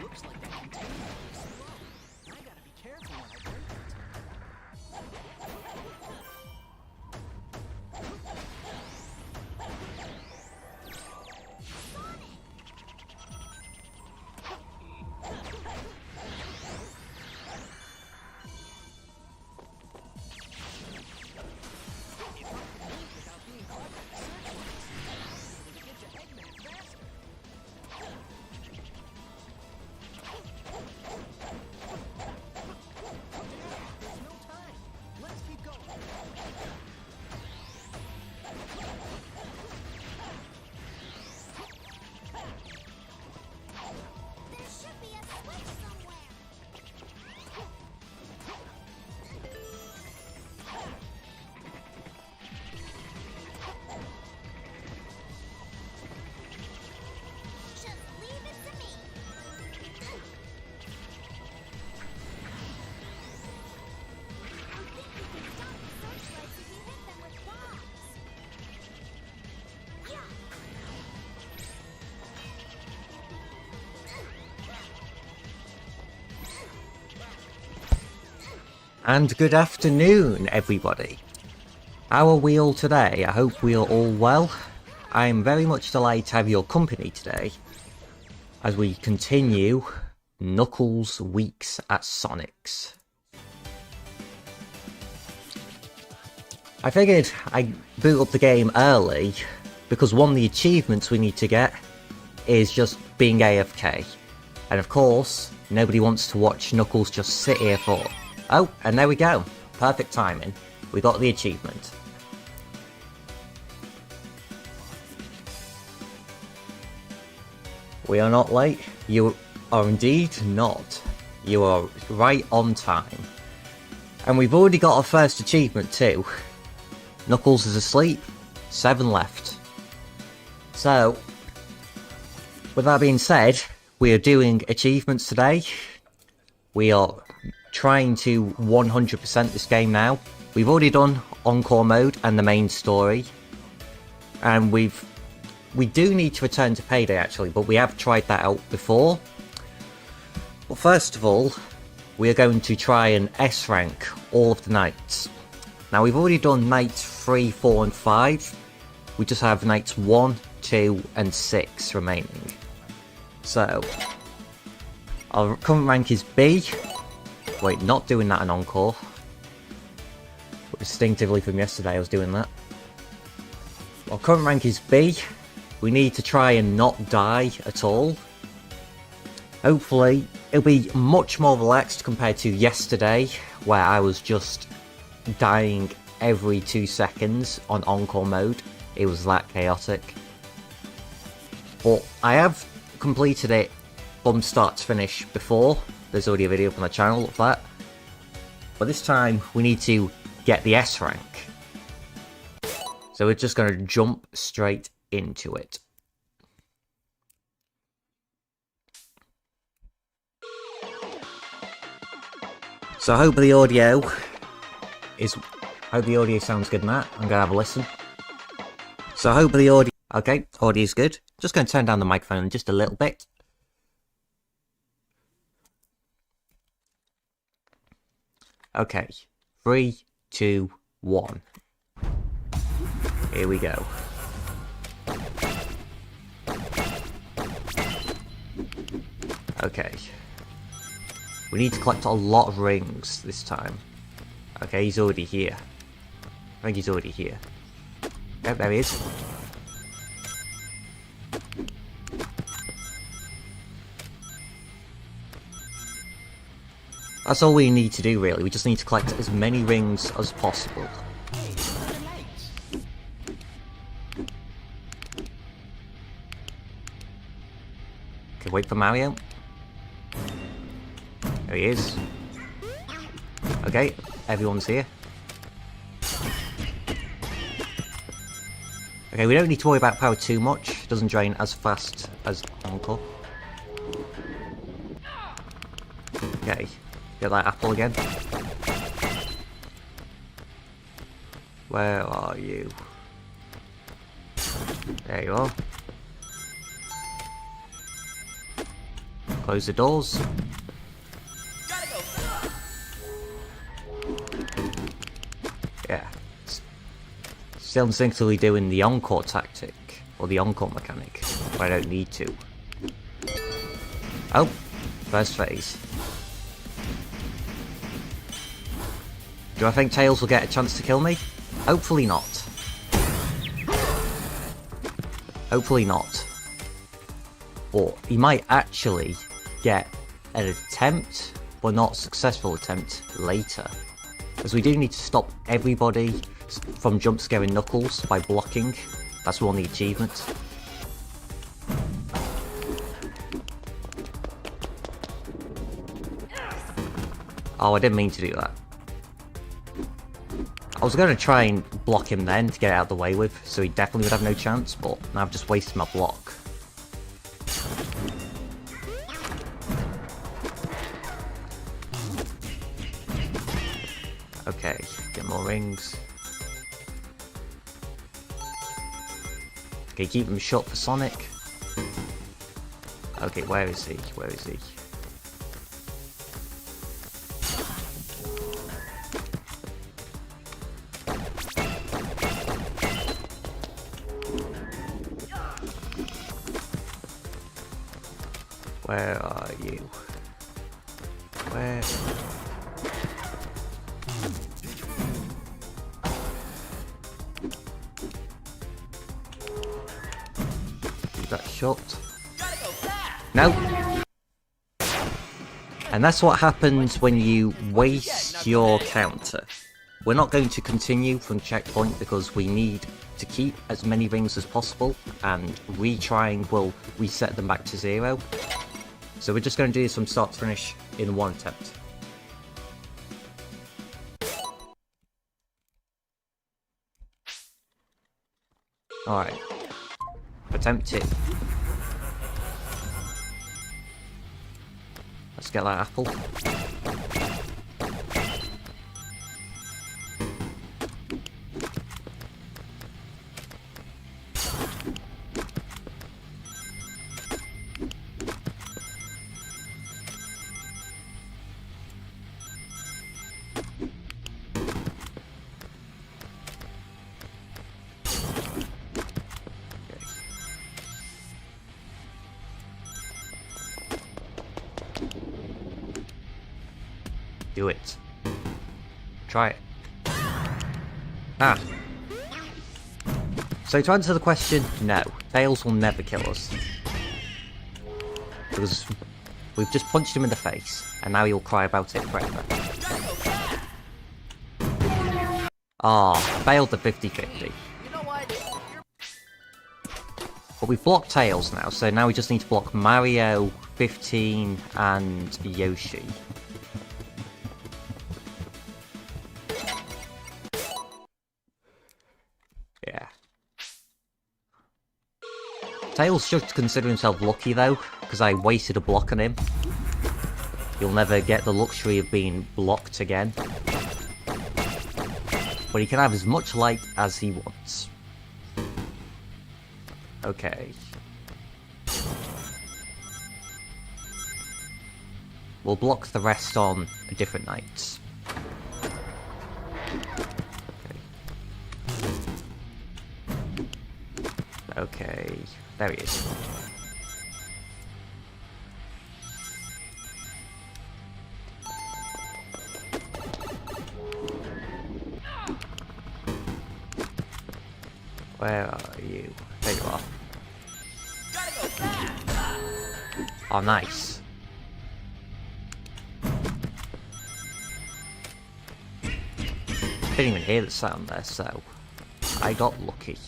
Looks like that container is slow. I gotta be careful when I break it. If I could move without being caught by the searchlights, I'd be able to get to Eggman faster. There's no time. Let's keep going. There should be a switch somewhere. Just leave it to me. I think we can stop the searchlights if you hit them with bombs. Yeah. And good afternoon, everybody. How are we all today? I hope we are all well. I am very much delighted to have your company today as we continue Knuckles Weeks at Sonic's. I figured I'd boot up the game early because one of the achievements we need to get is just being AFK. And of course, nobody wants to watch Knuckles just sit here for... Oh, and there we go. Perfect timing. We got the achievement. We are not late. You are indeed not. You are right on time. And we've already got our first achievement too. Knuckles is asleep. 7 left. So, with that being said, we are doing achievements today. We are trying to 100% this game now. We've already done Encore mode and the main story. And we do need to return to Payday actually, but we have tried that out before. Well, first of all, we are going to try and S rank all of the nights. Now we've already done nights 3, 4 and 5. We just have nights 1, 2 and 6 remaining. So, our current rank is B. Wait, not doing that in Encore. Instinctively from yesterday I was doing that. Our current rank is B. We need to try and not die at all. Hopefully, it'll be much more relaxed compared to yesterday, where I was just dying every 2 seconds on Encore mode. It was that chaotic. But I have completed it from start to finish before. There's already a video up on the channel of that. But this time, we need to get the S rank. So we're just going to jump straight into it. So I hope the audio sounds good in that. I'm going to have a listen. So I hope the audio... Okay, audio is good. Just going to turn down the microphone just a little bit. Okay, 3, 2, 1. Here we go. Okay. We need to collect a lot of rings this time. Okay, he's already here. I think he's already here. Yep, there he is. That's all we need to do really, we just need to collect as many rings as possible. Okay, wait for Mario. There he is. Okay, everyone's here. Okay, we don't need to worry about power too much. It doesn't drain as fast as Encore. Okay, get that apple again. Where are you? There you are. Close the doors. Yeah. Still instinctively doing the Encore tactic, or the Encore mechanic, but I don't need to. Oh, first phase. Do I think Tails will get a chance to kill me? Hopefully not. Hopefully not. Or he might actually get an attempt, but not a successful attempt later. As we do need to stop everybody from jump scaring Knuckles by blocking. That's one of the achievements. Oh, I didn't mean to do that. I was going to try and block him then to get it out of the way with, so he definitely would have no chance, but now I've just wasted my block. Okay, get more rings. Okay, keep them shut for Sonic. Okay, where is he? Where is he? Where are you? Where? Is that shot? No! And that's what happens when you waste your counter. We're not going to continue from checkpoint because we need to keep as many rings as possible, and retrying will reset them back to 0. So we're just going to do this from start to finish in one attempt. Alright. Attempt 2. Let's get that apple. Do it. Try it. Ah. So to answer the question, no. Tails will never kill us. Because we've just punched him in the face, and now he'll cry about it forever. Ah, failed the 50-50. But we've blocked Tails now, so now we just need to block Mario, 15, and Yoshi. Yeah. Tails should consider himself lucky though, because I wasted a block on him. He'll never get the luxury of being blocked again. But he can have as much light as he wants. Okay. We'll block the rest on different nights. Okay, there he is. Where are you? There you are. Oh, nice. Didn't even hear the sound there, so I got lucky.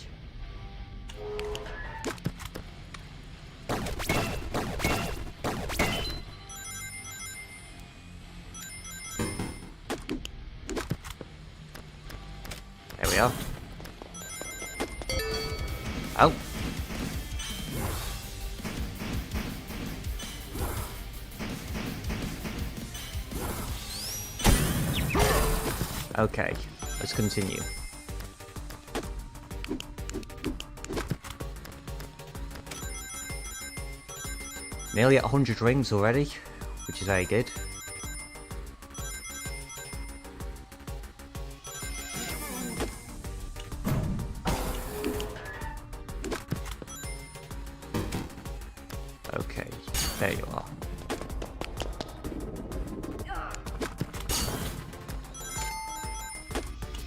Oh. Okay, let's continue. Nearly at 100 rings already, which is very good. Okay, there you are.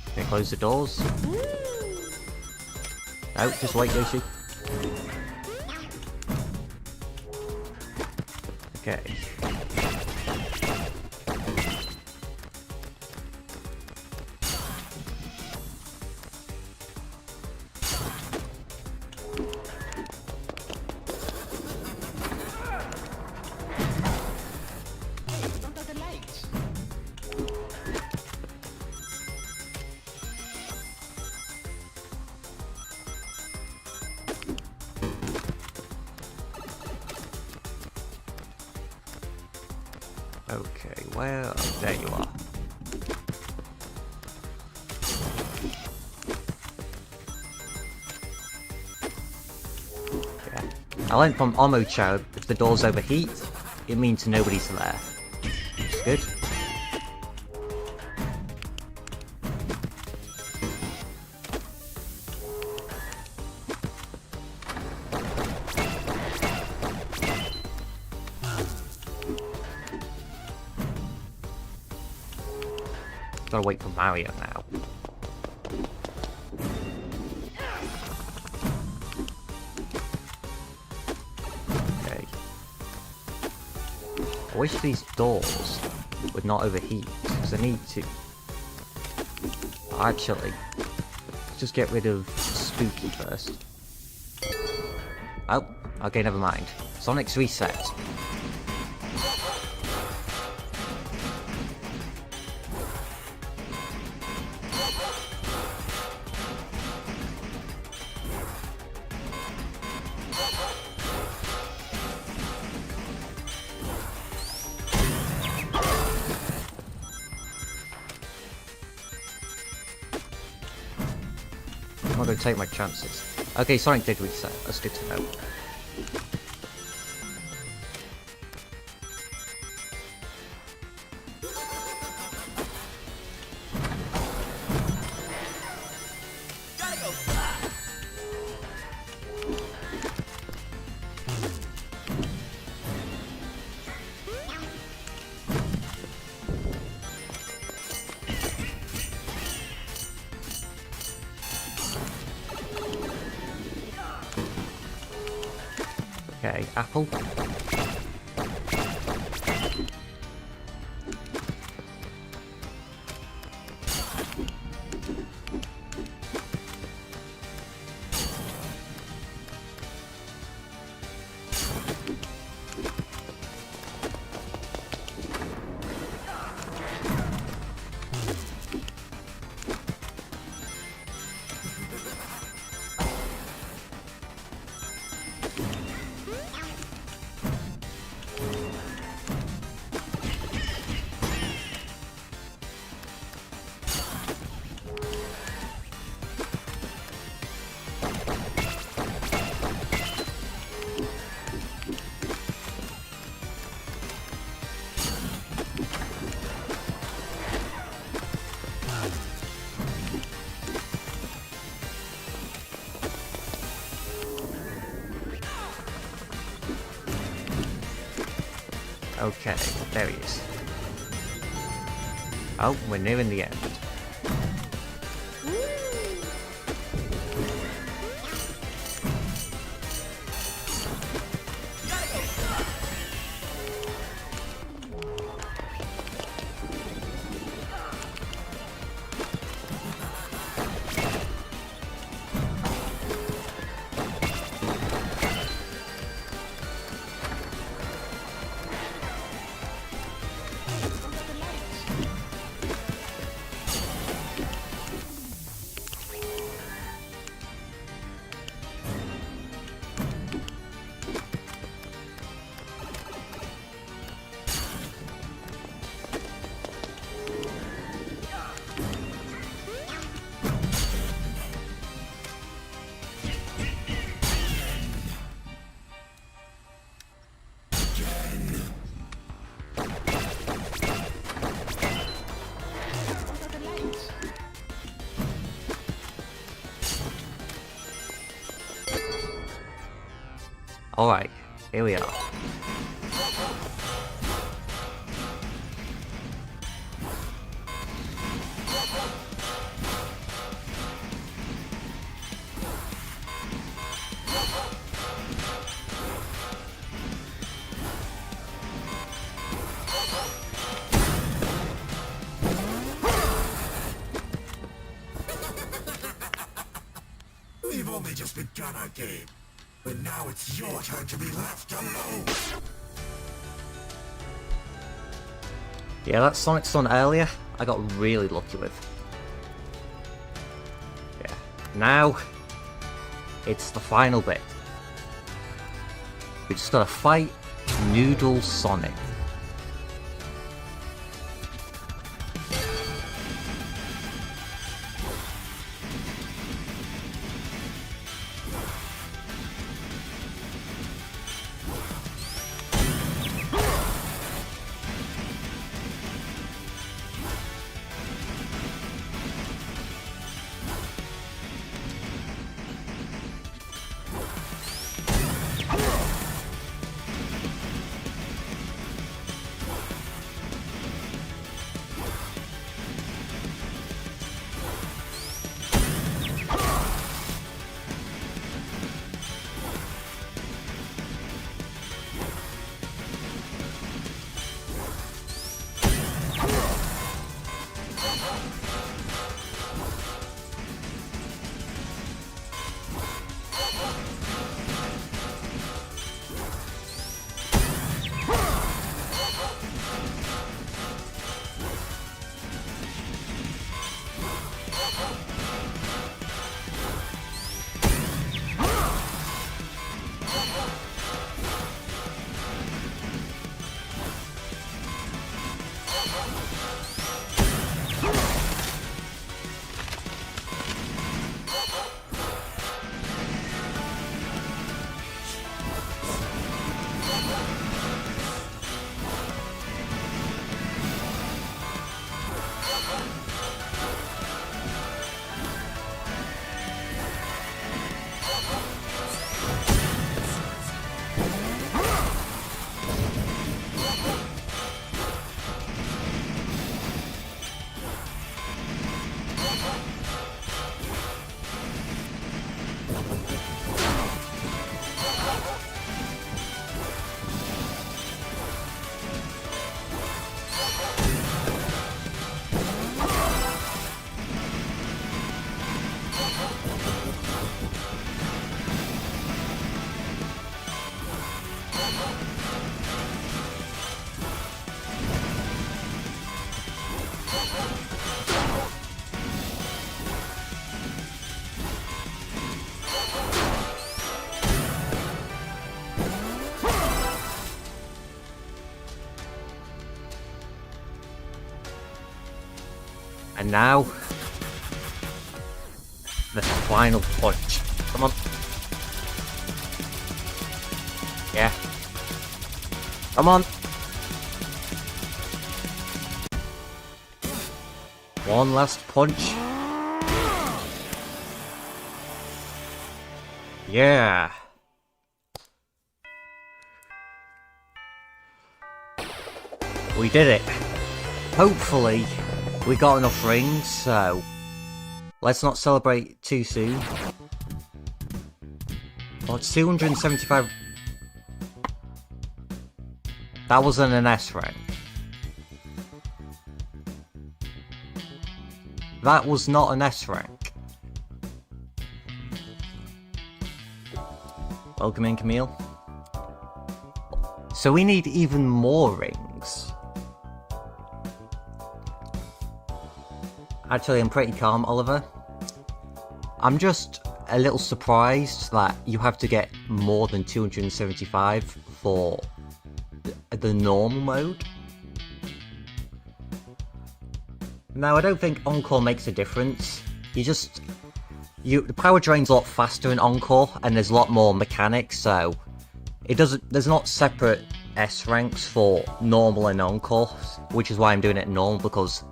Can you close the doors? No, just wait, Yoshi. Okay. Don't go the lights. Okay, well, there you are. Yeah. I learned from Omo-chan, if the doors overheat, it means nobody's there. Which is good. Gotta wait for Mario now. Okay. I wish these doors would not overheat, because I need to... Actually, just get rid of Spooky first. Oh, okay, never mind. Sonic's reset. I'm not going to take my chances. Okay, Sonic did reset. That's good to know. Okay, apple. Okay, there he is. Oh, we're nearing the end. Alright, here we are. We've only just begun our game, but now it's your turn to be left alone. Yeah, that Sonic Sun earlier, I got really lucky with. Yeah, now it's the final bit. We just gotta fight Noodle Sonic. And now, the final punch. Come on. Yeah. Come on. One last punch. Yeah. We did it. Hopefully, we got enough rings, so let's not celebrate too soon. Oh, it's 275. That wasn't an S rank. That was not an S rank. Welcome in, Camille. So we need even more rings. Actually, I'm pretty calm, Oliver. I'm just a little surprised that you have to get more than 275 for the normal mode. Now, I don't think Encore makes a difference. The power drain's a lot faster in Encore, and there's a lot more mechanics, so there's not separate S ranks for normal and Encore, which is why I'm doing it in normal, because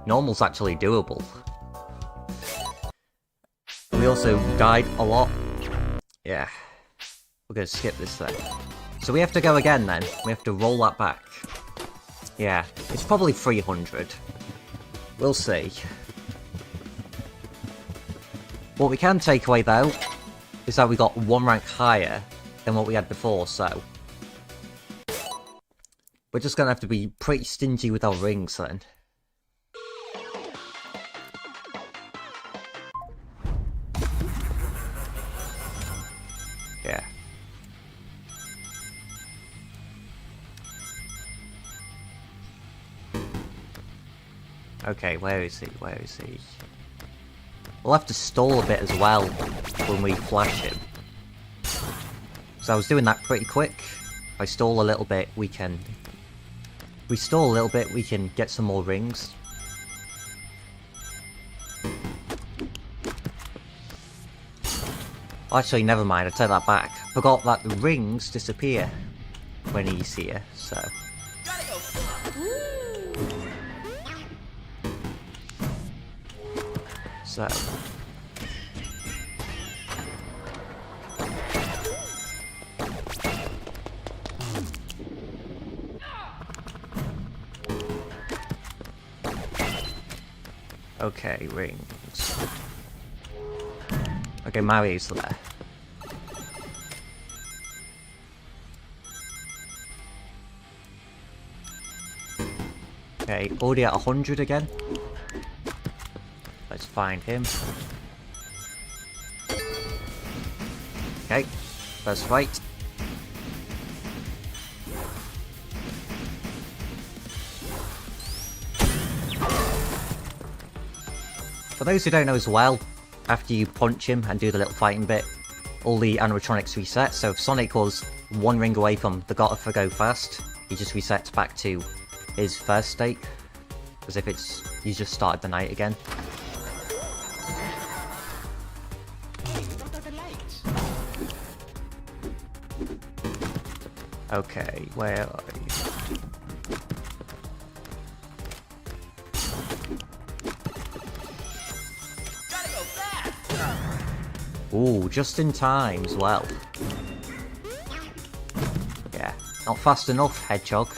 normal's actually doable. We also died a lot. Yeah. We're gonna skip this then. So we have to go again then. We have to roll that back. Yeah, it's probably 300. We'll see. What we can take away though, is that we got 1 rank higher than what we had before, so... we're just gonna have to be pretty stingy with our rings then. Yeah. Okay, where is he? Where is he? We'll have to stall a bit as well when we flash him. So I was doing that pretty quick. If I stall a little bit, we can... if we stall a little bit, we can get some more rings. Actually, never mind, I take that back. Forgot that the rings disappear when he's here, so... so... okay, rings. Okay, Mario's there. Okay, already at 100 again. Let's find him. Okay, first fight. For those who don't know as well, after you punch him and do the little fighting bit, all the animatronics reset, so if Sonic was 1 ring away from the Gotta Forgo Fast, he just resets back to his first state, as if it's you just started the night again. Okay, where are you? Ooh, just in time as well. Yeah, not fast enough, Hedgehog.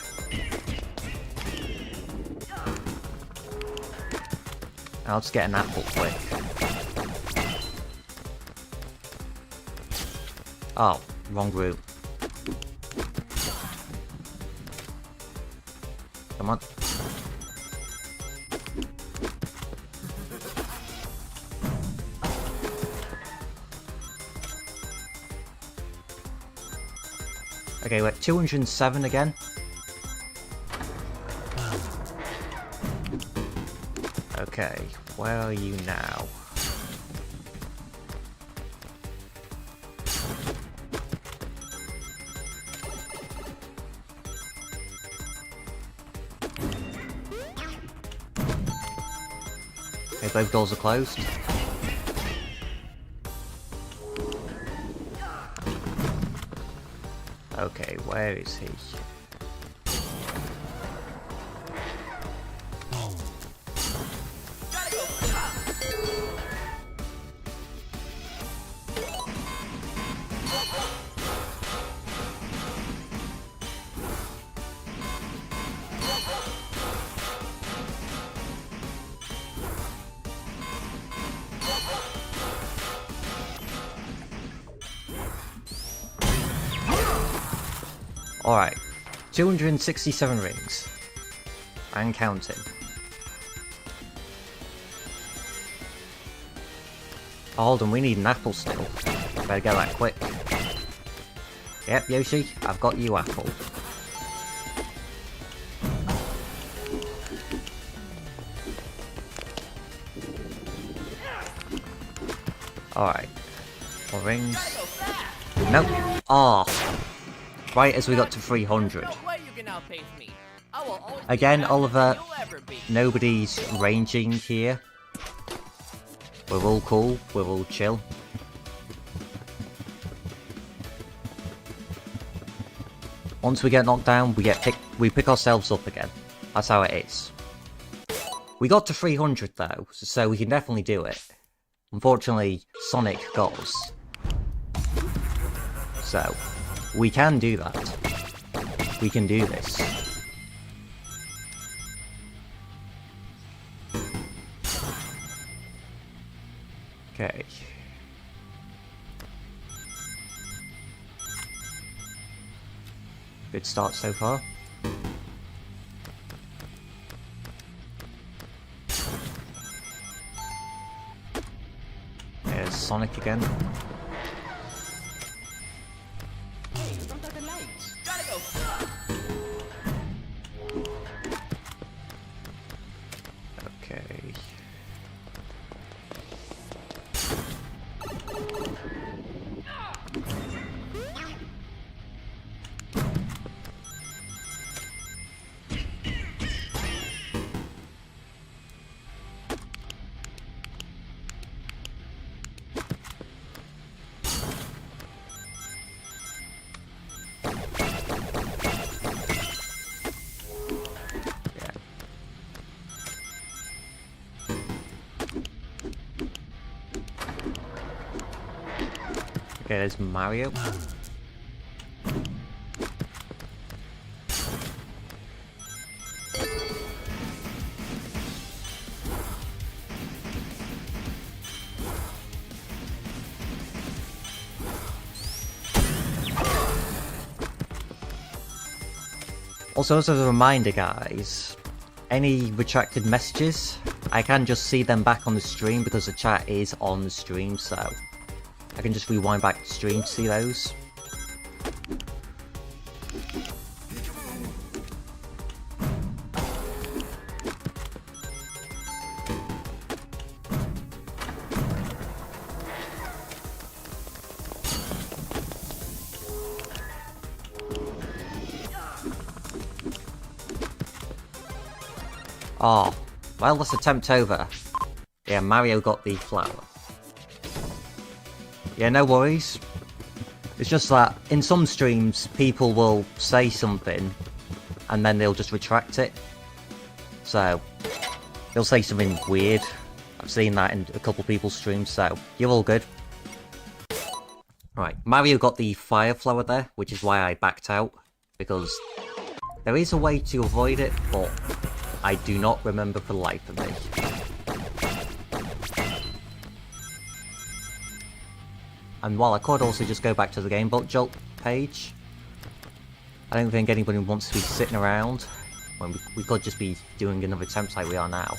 I'll just get an apple quick. Oh, wrong route. Come on. Okay, we're at 207 again. Okay, where are you now? Okay, both doors are closed. Okay, where is he? Alright, 267 rings. And counting. Oh, hold on, we need an apple still. Better get that quick. Yep, Yoshi, I've got you apple. Alright. More rings. Nope. Ah. Oh. Right as we got to 300. Again, Oliver, nobody's ranging here. We're all cool, we're all chill. Once we get knocked down, we pick ourselves up again. That's how it is. We got to 300 though, so we can definitely do it. Unfortunately, Sonic got us. So, we can do that. We can do this. Okay. Good start so far. There's Sonic again. Hey, don't touch the lights. Gotta go. Okay. Okay, there's Mario. Also, as a reminder, guys, any retracted messages, I can just see them back on the stream because the chat is on the stream, so I can just rewind back to stream to see those. Oh, well, this attempt over. Yeah, Mario got the flower. Yeah, no worries. It's just that in some streams, people will say something and then they'll just retract it. So, they'll say something weird. I've seen that in a couple people's streams, so you're all good. Right, Mario got the fire flower there, which is why I backed out, because there is a way to avoid it, but I do not remember for the life of me. And while I could also just go back to the Gamebot Jolt page, I don't think anybody wants to be sitting around when we could just be doing another attempt like we are now.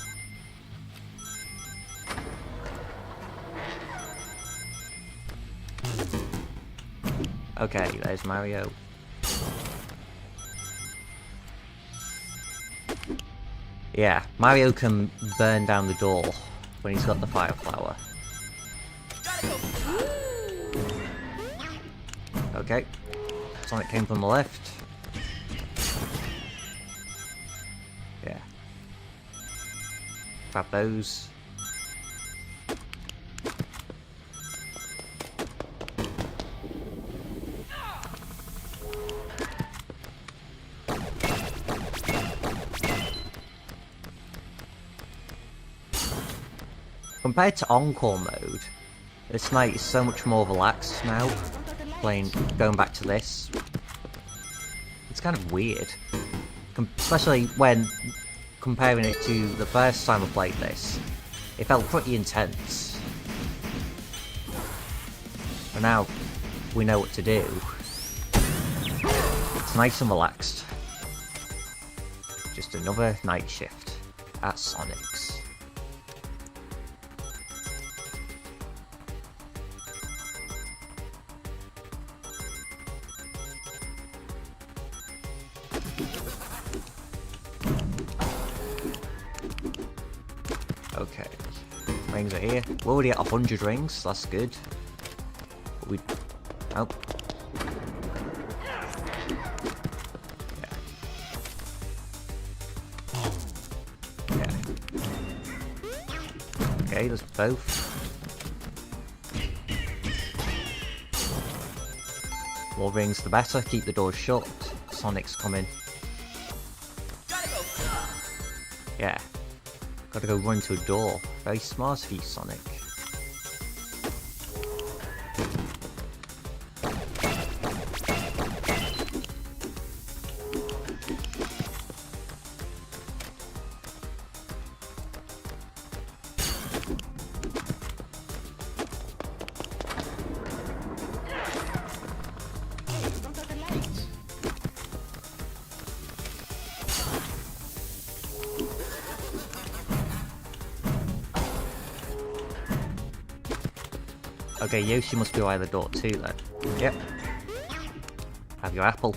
Okay, there's Mario. Yeah, Mario can burn down the door when he's got the fire flower. Okay, Sonic came from the left. Yeah. Grab those. Compared to Encore mode, this night is so much more relaxed now. Going back to this, it's kind of weird, especially when comparing it to the first time I played this. It felt pretty intense, but now we know what to do. It's nice and relaxed. Just another night shift at Sonic's. Okay, rings are here. We're already at 100 rings, that's good. But we... oh. Yeah. Okay, there's both. More rings the better, keep the doors shut. Sonic's coming. Yeah. Gotta go run to a door. Very smart of you, Sonic. Okay, Yoshi must be by the door too then. Yep. Have your apple.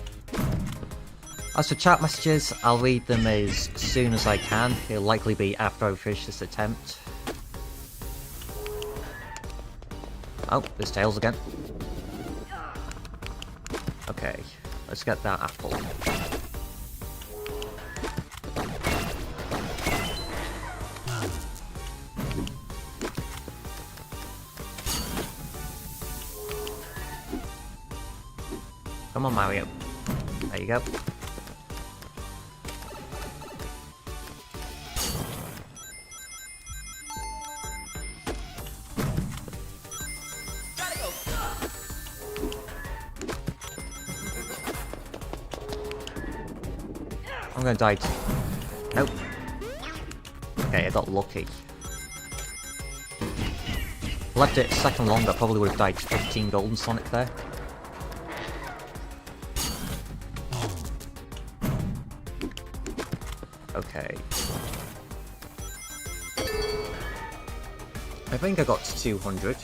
As for chat messages, I'll read them as soon as I can. It'll likely be after I finish this attempt. Oh, there's Tails again. Okay, let's get that apple. Come on, Mario. There you go. I'm gonna die too. Nope. Okay, I got lucky. Left it a second longer, I probably would have died to 15 Golden Sonic there. Okay. I think I got to 200.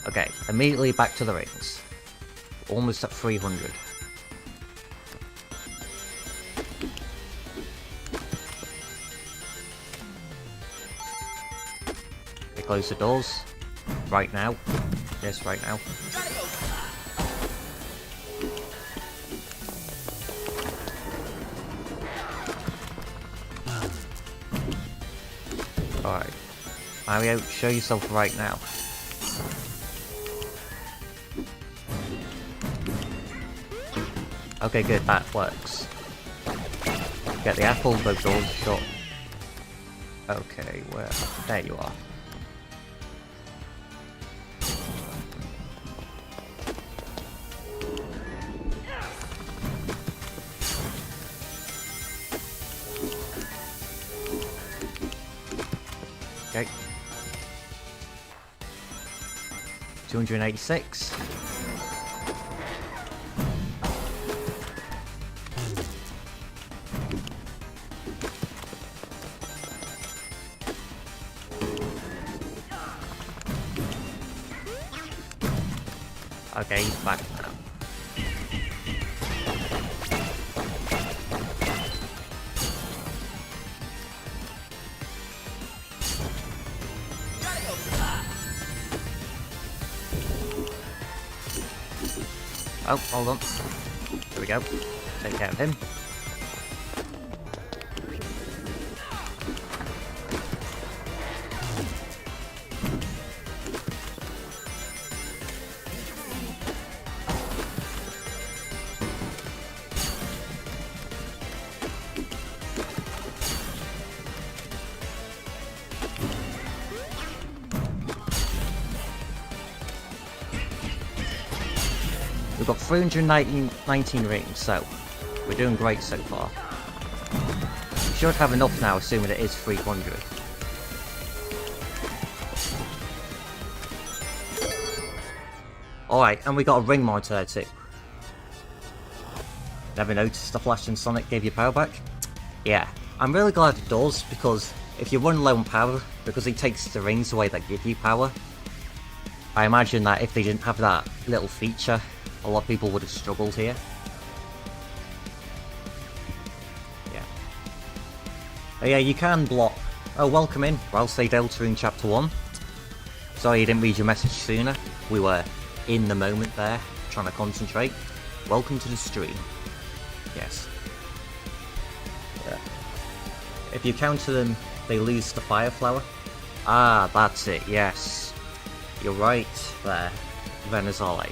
Okay, immediately back to the rings. Almost at 300. Okay, close the doors. Right now. Yes, right now. Alright. Mario, show yourself right now. Okay, good, that works. Get the apple, both doors shut. Okay, where? There you are. Okay. 286. Okay, he's back now. Oh, hold on. There we go. Take care of him. We've got 319 rings, so we're doing great so far. We should have enough now, assuming it is 300. Alright, and we got a ring monitor there too. Never noticed the flash in Sonic gave you power back? Yeah, I'm really glad it does, because if you run low on power, because it takes the rings away that give you power, I imagine that if they didn't have that little feature, a lot of people would have struggled here. Yeah. Oh yeah, you can block. Oh, welcome in, Ralsei Delta in Chapter 1. Sorry you didn't read your message sooner. We were in the moment there, trying to concentrate. Welcome to the stream. Yes. Yeah. If you counter them, they lose the fire flower. Ah, that's it, yes. You're right there, Venezale.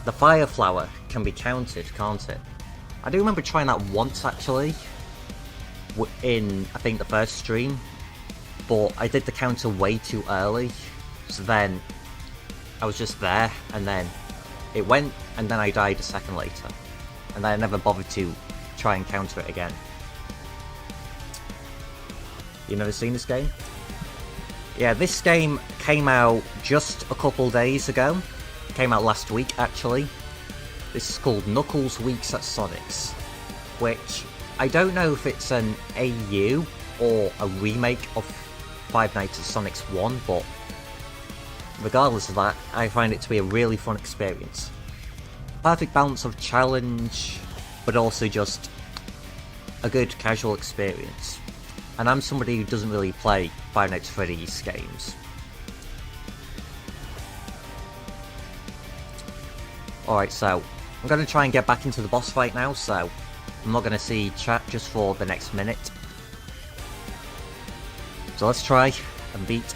The fire flower can be counted, can't it? I do remember trying that once actually, in I think the first stream, but I did the counter way too early, so then I was just there, and then it went, and then I died a second later, and then I never bothered to try and counter it again. You never seen this game? Yeah, this game came out just a couple days ago. Came out last week, actually. This is called Knuckles Weeks at Sonic's, which I don't know if it's an AU or a remake of Five Nights at Sonic's 1, but regardless of that, I find it to be a really fun experience. Perfect balance of challenge, but also just a good casual experience. And I'm somebody who doesn't really play Five Nights at Freddy's games. Alright, so I'm going to try and get back into the boss fight now, so I'm not going to see chat just for the next minute. So let's try and beat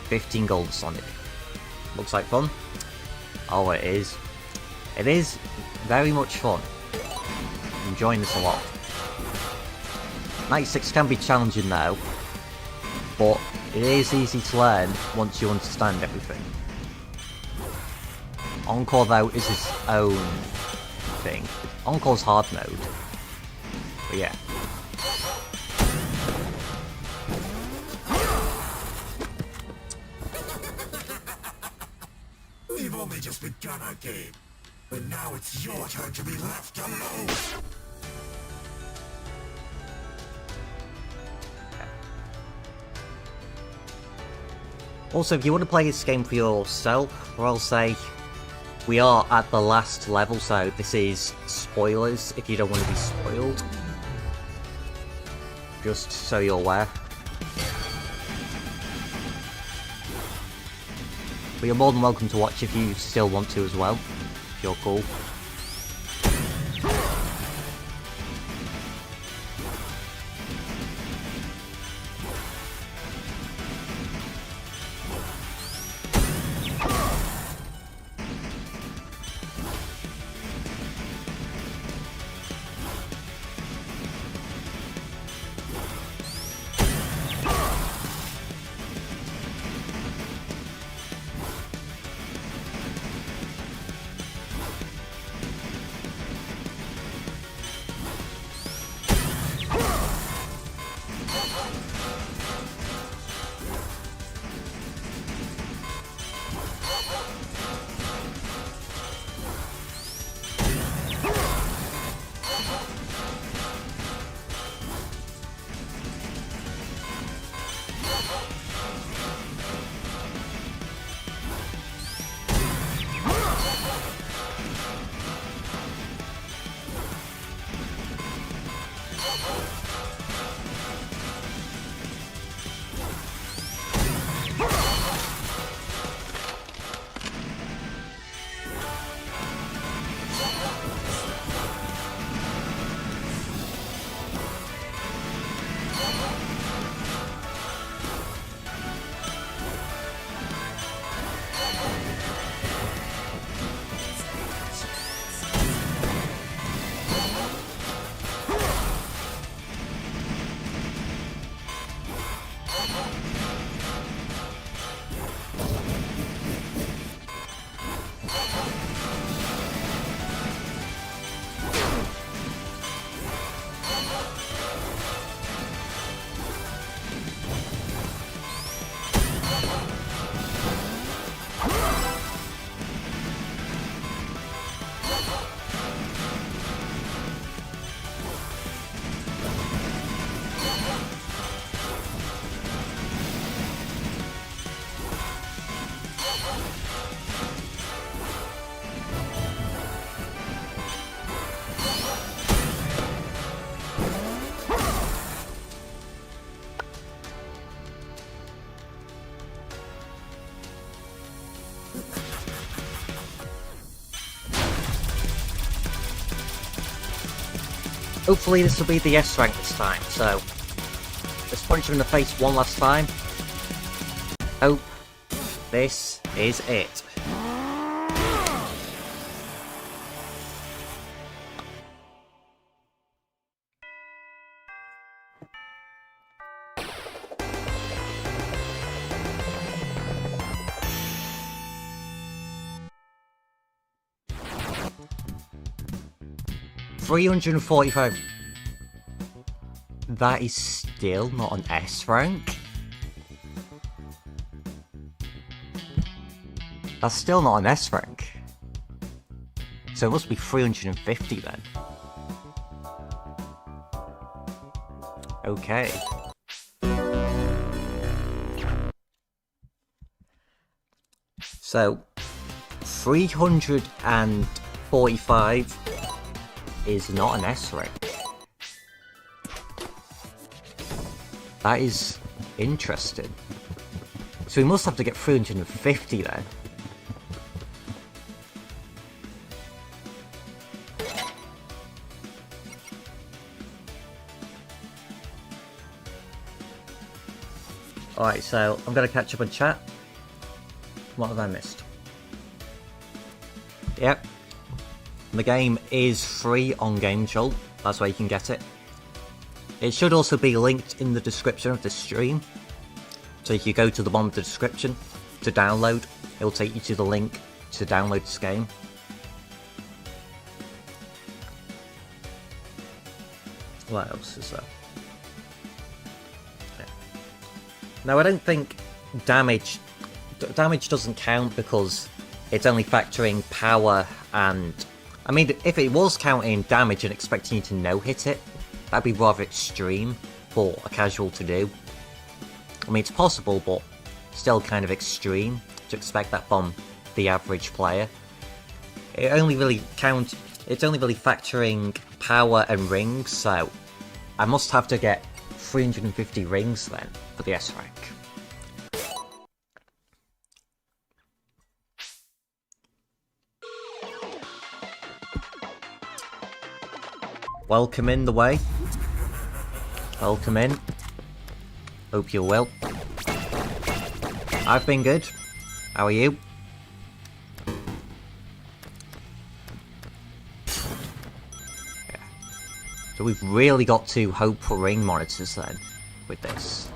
15 Gold Sonic. Looks like fun. Oh, it is. It is very much fun. I'm enjoying this a lot. 96 can be challenging now, but it is easy to learn once you understand everything. Encore though is its own thing. Encore's hard mode. But yeah. We've only just begun our game, but now it's your turn to be left alone. Also, if you want to play this game for yourself, or I'll say, we are at the last level, so this is spoilers if you don't want to be spoiled. Just so you're aware. But you're more than welcome to watch if you still want to as well, if you're cool. Hopefully this will be the S rank this time, so let's punch him in the face one last time. Hope this is it. $345. that is still not an S rank? That's still not an S rank. So it must be 350 then. Okay. So 345 is not an S rank. That is interesting. So we must have to get 350 then. Alright, so I'm going to catch up on chat. What have I missed? Yep. The game is free on Game Jolt. That's where you can get it. It should also be linked in the description of the stream. So if you go to the bottom of the description to download, it will take you to the link to download this game. What else is there? Now I don't think damage doesn't count because it's only factoring power and... I mean, if it was counting damage and expecting you to no-hit it, that'd be rather extreme for a casual to do. I mean, it's possible, but still kind of extreme to expect that from the average player. It's only really factoring power and rings, so I must have to get 350 rings then for the S rank. Welcome in the way. Welcome in. Hope you're well. I've been good. How are you? Yeah. So we've really got to hope for ring monitors then, with this.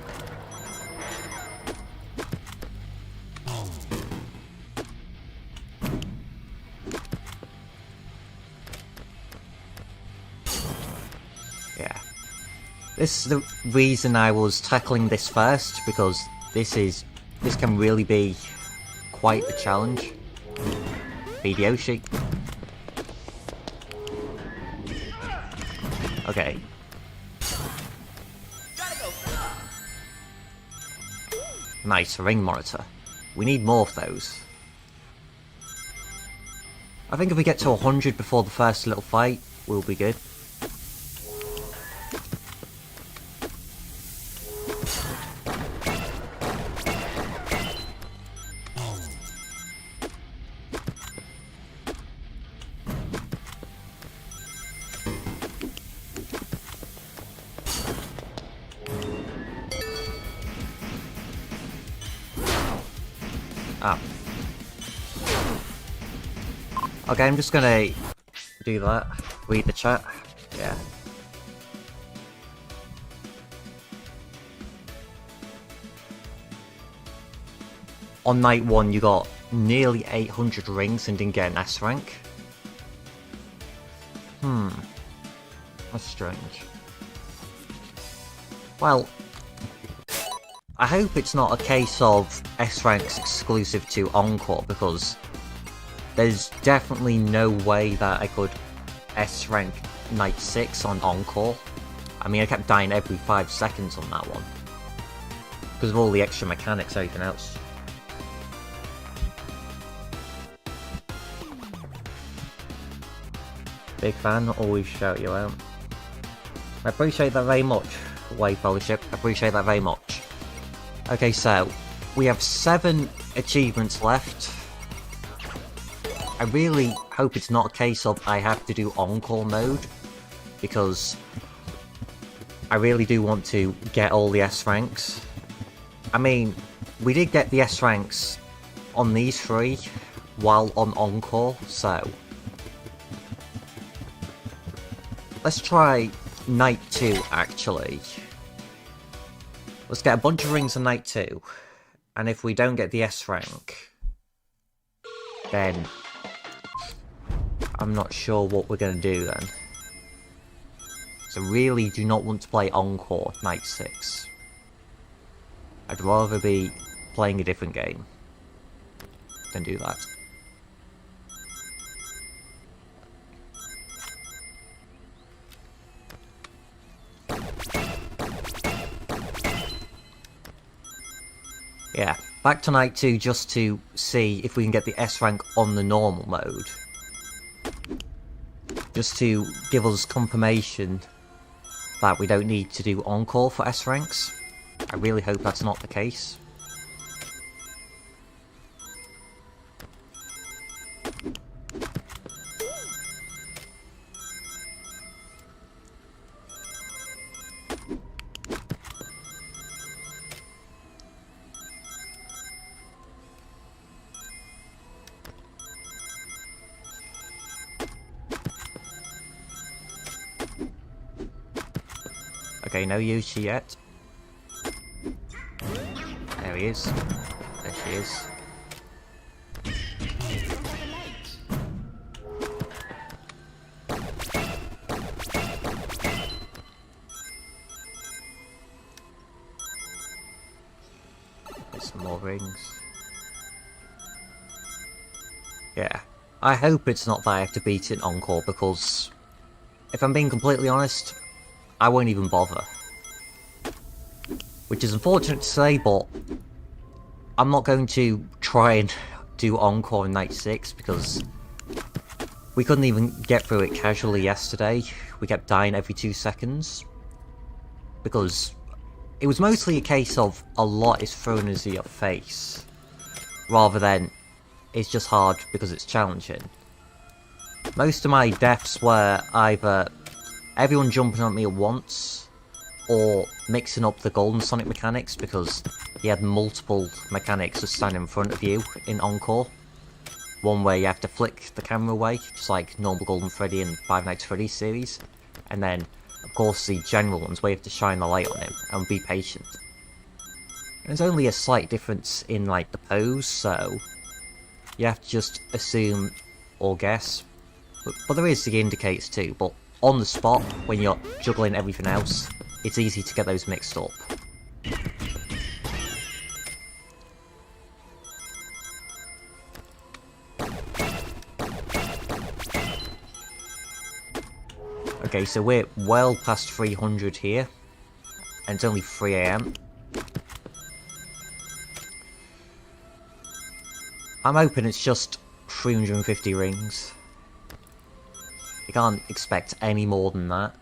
Yeah. This is the reason I was tackling this first, because this can really be quite a challenge. Yoshi. Okay. Nice, ring monitor. We need more of those. I think if we get to 100 before the first little fight, we'll be good. Ah. Okay, I'm just gonna do that. Read the chat. Yeah. On night 1 you got nearly 800 rings and didn't get an S rank. That's strange. Well, I hope it's not a case of S ranks exclusive to Encore, because there's definitely no way that I could S rank Night 6 on Encore. I mean, I kept dying every 5 seconds on that one, because of all the extra mechanics and everything else. Big fan, always shout you out. I appreciate that very much, Way Fellowship, I appreciate that very much. Okay, so we have 7 achievements left. I really hope it's not a case of I have to do Encore mode, because I really do want to get all the S ranks. I mean, we did get the S ranks on these 3 while on Encore, so let's try Night 2 actually. Let's get a bunch of rings on Night 2, and if we don't get the S rank, then I'm not sure what we're going to do then. So I really do not want to play Encore Night 6. I'd rather be playing a different game than do that. Yeah, back to Night 2 just to see if we can get the S rank on the normal mode. Just to give us confirmation that we don't need to do Encore for S ranks. I really hope that's not the case. Okay, no Yuchi yet. There he is. There she is. There's some more rings. Yeah. I hope it's not that I have to beat it in Encore, because if I'm being completely honest, I won't even bother. Which is unfortunate to say, but I'm not going to try and do Encore in Night 6 because we couldn't even get through it casually yesterday. We kept dying every 2 seconds. Because it was mostly a case of a lot is thrown into your face, rather than it's just hard because it's challenging. Most of my deaths were either everyone jumping on me at once, or mixing up the Golden Sonic mechanics, because he had multiple mechanics to stand in front of you in Encore. One where you have to flick the camera away, just like normal Golden Freddy and Five Nights at Freddy's series, and then, of course, the general ones where you have to shine the light on him and be patient. There's only a slight difference in, like, the pose, so you have to just assume or guess. But there is the indicators too, but on the spot, when you're juggling everything else, it's easy to get those mixed up. Okay, so we're well past 300 here, and it's only 3 AM. I'm hoping it's just 350 rings. You can't expect any more than that.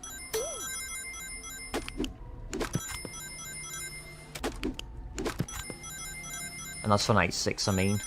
And that's for Night 6, I mean.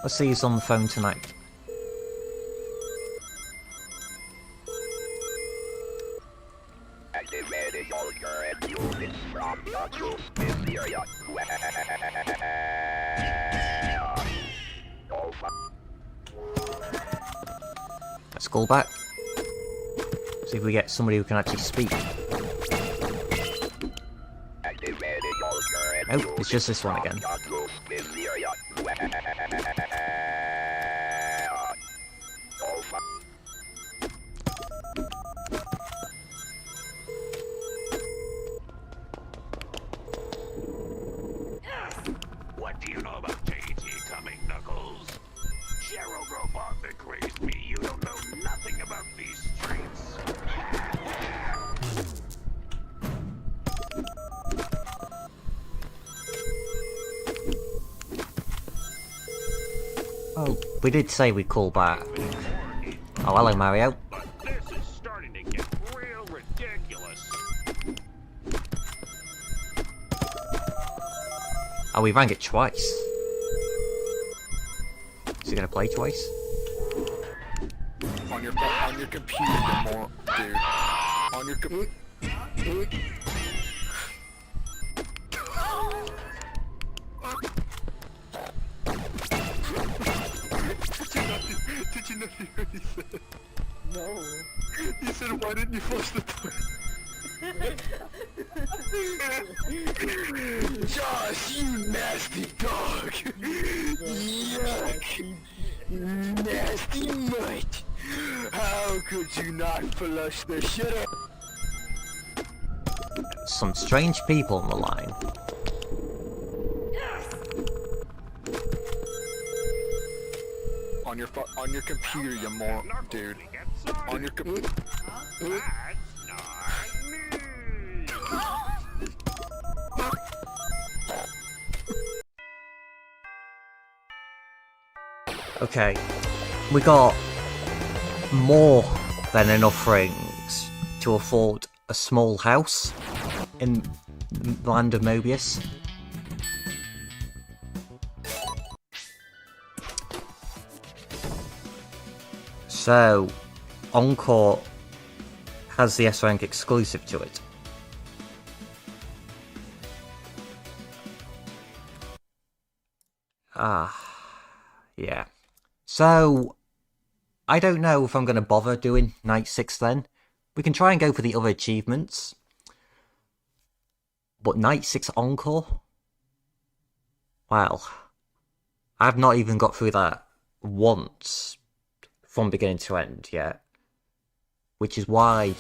Let's see who's on the phone tonight. Let's call back. See if we get somebody who can actually speak. Oh, it's just this one again. What do you know about JT coming, Knuckles? Gerald Robotnik raised me. You don't know nothing about these streets. Oh, we did say we'd call back. Oh, hello, Mario. But this is starting to get real ridiculous. Oh, we rang it twice. Is he gonna play twice? On your computer, you more, dude. On your Did you not hear what he said? No. He said, why didn't you flush the toilet? Josh, you nasty dog! Yuck! Nasty mutt! How could you not flush the shit out? Some strange people on the line. On your computer, you moron, dude. On your computer. That's not me. Okay, we got more than enough rings to afford a small house in the land of Mobius. So, Encore has the S rank exclusive to it. Yeah. So, I don't know if I'm going to bother doing Night 6 then. We can try and go for the other achievements. But Night 6 Encore? Well, I've not even got through that once from beginning to end yet. Which is why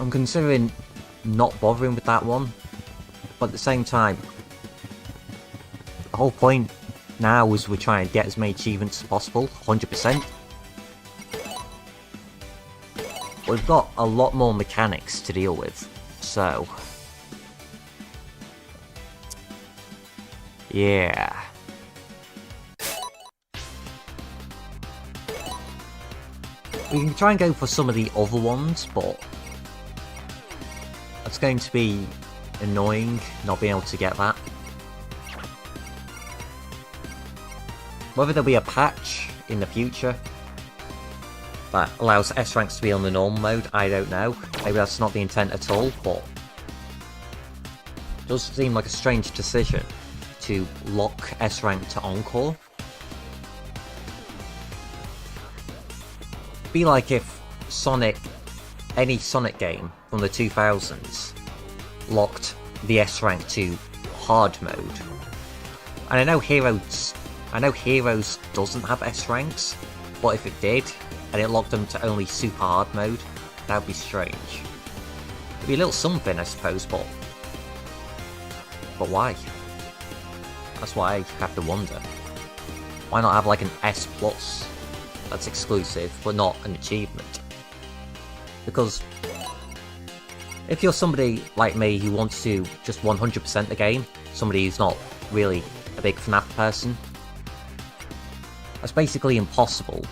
I'm considering not bothering with that one. But at the same time, the whole point now is we're trying to get as many achievements as possible, 100%. We've got a lot more mechanics to deal with, so... yeah. We can try and go for some of the other ones, but... it's going to be annoying not being able to get that. Whether there'll be a patch in the future that allows S ranks to be on the normal mode, I don't know. Maybe that's not the intent at all, but it does seem like a strange decision to lock S rank to Encore. It'd be like if any Sonic game from the 2000s locked the S rank to hard mode. And I know Heroes doesn't have S ranks, but if it did, and it locked them to only super hard mode, that would be strange. It'd be a little something, I suppose, but why? That's why I have to wonder. Why not have like an S plus that's exclusive, but not an achievement? Because if you're somebody like me who wants to just 100% the game, somebody who's not really a big FNAF person, that's basically impossible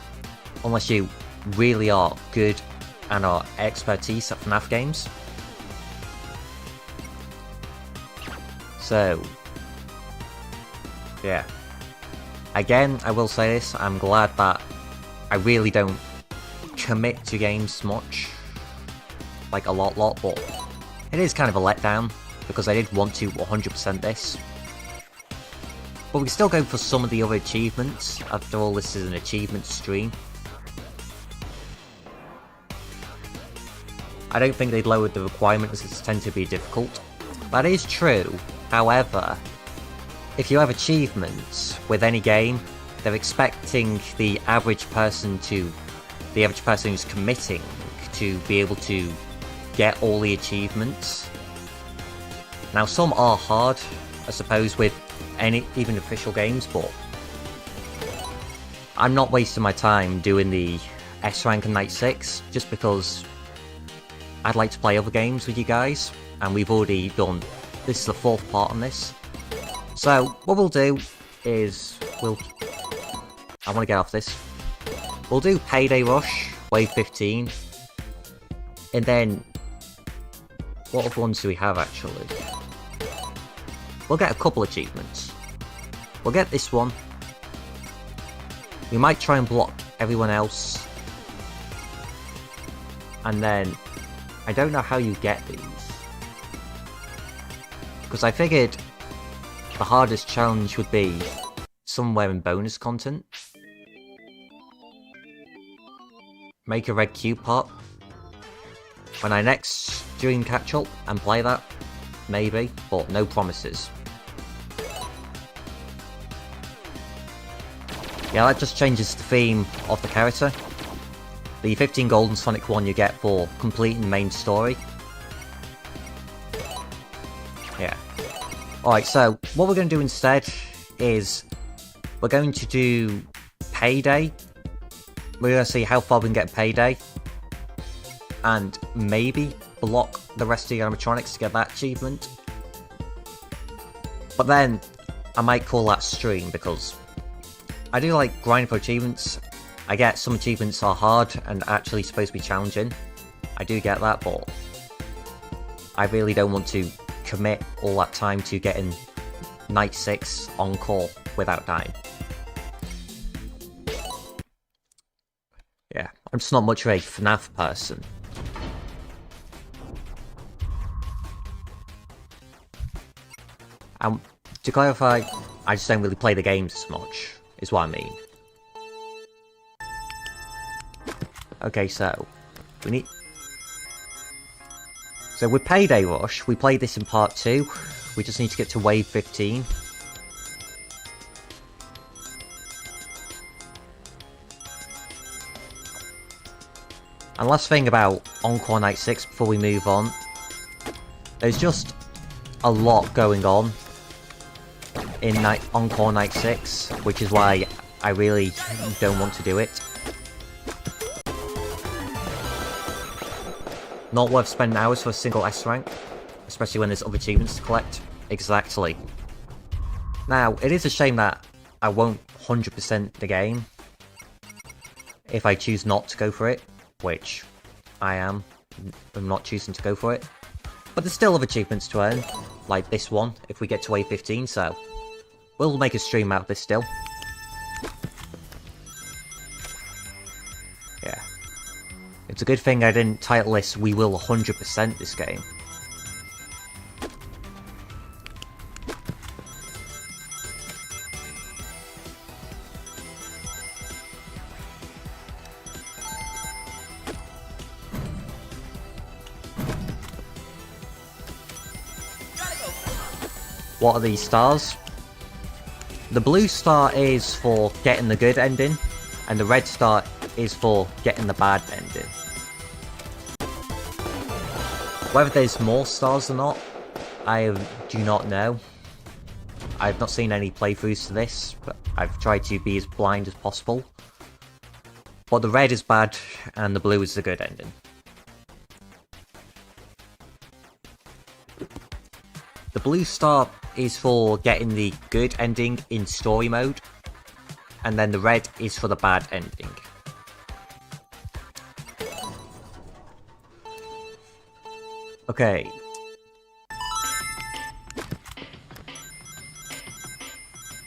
unless you really are good and are expertise at FNAF games. So, yeah. Again, I will say this, I'm glad that I really don't commit to games much. Like a lot, but it is kind of a letdown, because I did want to 100% this. But we can still go for some of the other achievements, after all this is an achievement stream. I don't think they've lowered the requirements, it's tend to be difficult. That is true, however, if you have achievements with any game, they're expecting the average person who's committing to be able to get all the achievements. Now some are hard, I suppose, with even official games, but I'm not wasting my time doing the S rank and Night 6 just because I'd like to play other games with you guys, and we've already done, this is the 4th part on this. So what we'll do is, I want to get off this. We'll do Payday Rush, Wave 15, and then, what other ones do we have actually? We'll get a couple achievements. We'll get this one. We might try and block everyone else And then, I don't know how you get these. Because I figured the hardest challenge would be somewhere in bonus content. Make a red cube pop. When I next stream catch up and play that, maybe, but no promises. Yeah, that just changes the theme of the character. The 15 golden Sonic one you get for completing the main story. Yeah. Alright, so what we're going to do instead is we're going to do Payday. We're going to see how far we can get Payday. And maybe block the rest of the animatronics to get that achievement. But then I might call that stream because I do like grinding for achievements. I get some achievements are hard and actually supposed to be challenging. I do get that, but I really don't want to commit all that time to getting Night 6 Encore without dying. Yeah, I'm just not much of a FNAF person. And to clarify, I just don't really play the games as much, is what I mean. Okay, so we need... So with Payday Rush, we played this in part 2. We just need to get to wave 15. And last thing about Encore Night 6 before we move on. There's just a lot going on in Encore Night 6, which is why I really don't want to do it. Not worth spending hours for a single S rank, especially when there's other achievements to collect. Exactly. Now, it is a shame that I won't 100% the game if I choose not to go for it, which I am. I'm not choosing to go for it. But there's still other achievements to earn, like this one, if we get to wave 15, so we'll make a stream out of this still. Yeah. It's a good thing I didn't title this "We Will 100% this game." What are these stars? The blue star is for getting the good ending, and the red star is for getting the bad ending. Whether there's more stars or not, I do not know. I've not seen any playthroughs to this, but I've tried to be as blind as possible. But the red is bad, and the blue is the good ending. The blue star is for getting the good ending in story mode, and then the red is for the bad ending. Okay.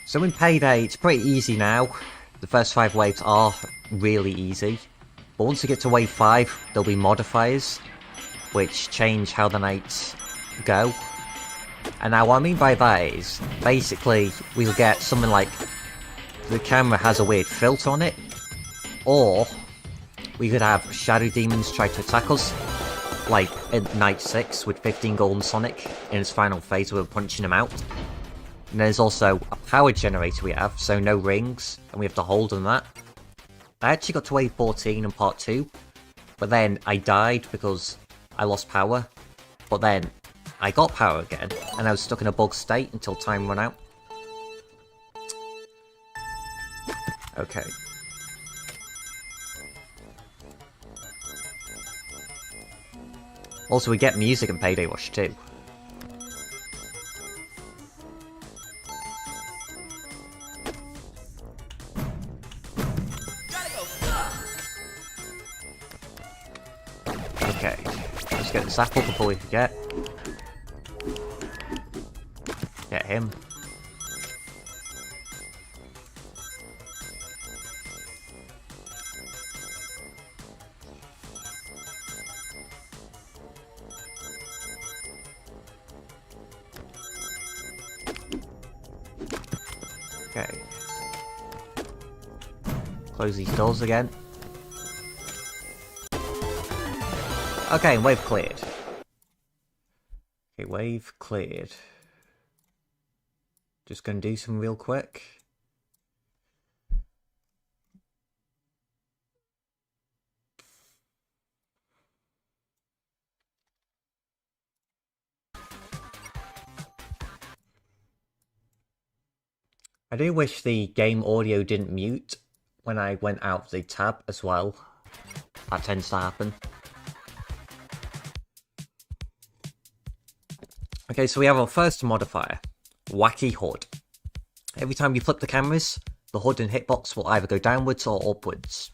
So in Payday, it's pretty easy now. The first 5 waves are really easy. But once you get to wave 5, there'll be modifiers, which change how the nights go. And now what I mean by that is, basically, we'll get something like the camera has a weird filter on it, or we could have shadow demons try to attack us, like in Night 6 with 15 Golden Sonic in its final phase where we're punching him out. And there's also a power generator we have, so no rings, and we have to hold on that. I actually got to wave 14 in part 2, but then I died because I lost power. But then I got power again, and I was stuck in a bug state until time ran out. Okay. Also, we get music in Payday Rush too. Okay, let's get this apple before we forget. Get him. Close these doors again. Okay, wave cleared. Okay, wave cleared. Just gonna do some real quick. I do wish the game audio didn't mute when I went out of the tab as well. That tends to happen. Okay, so we have our first modifier, Wacky HUD. Every time you flip the cameras, the HUD and hitbox will either go downwards or upwards.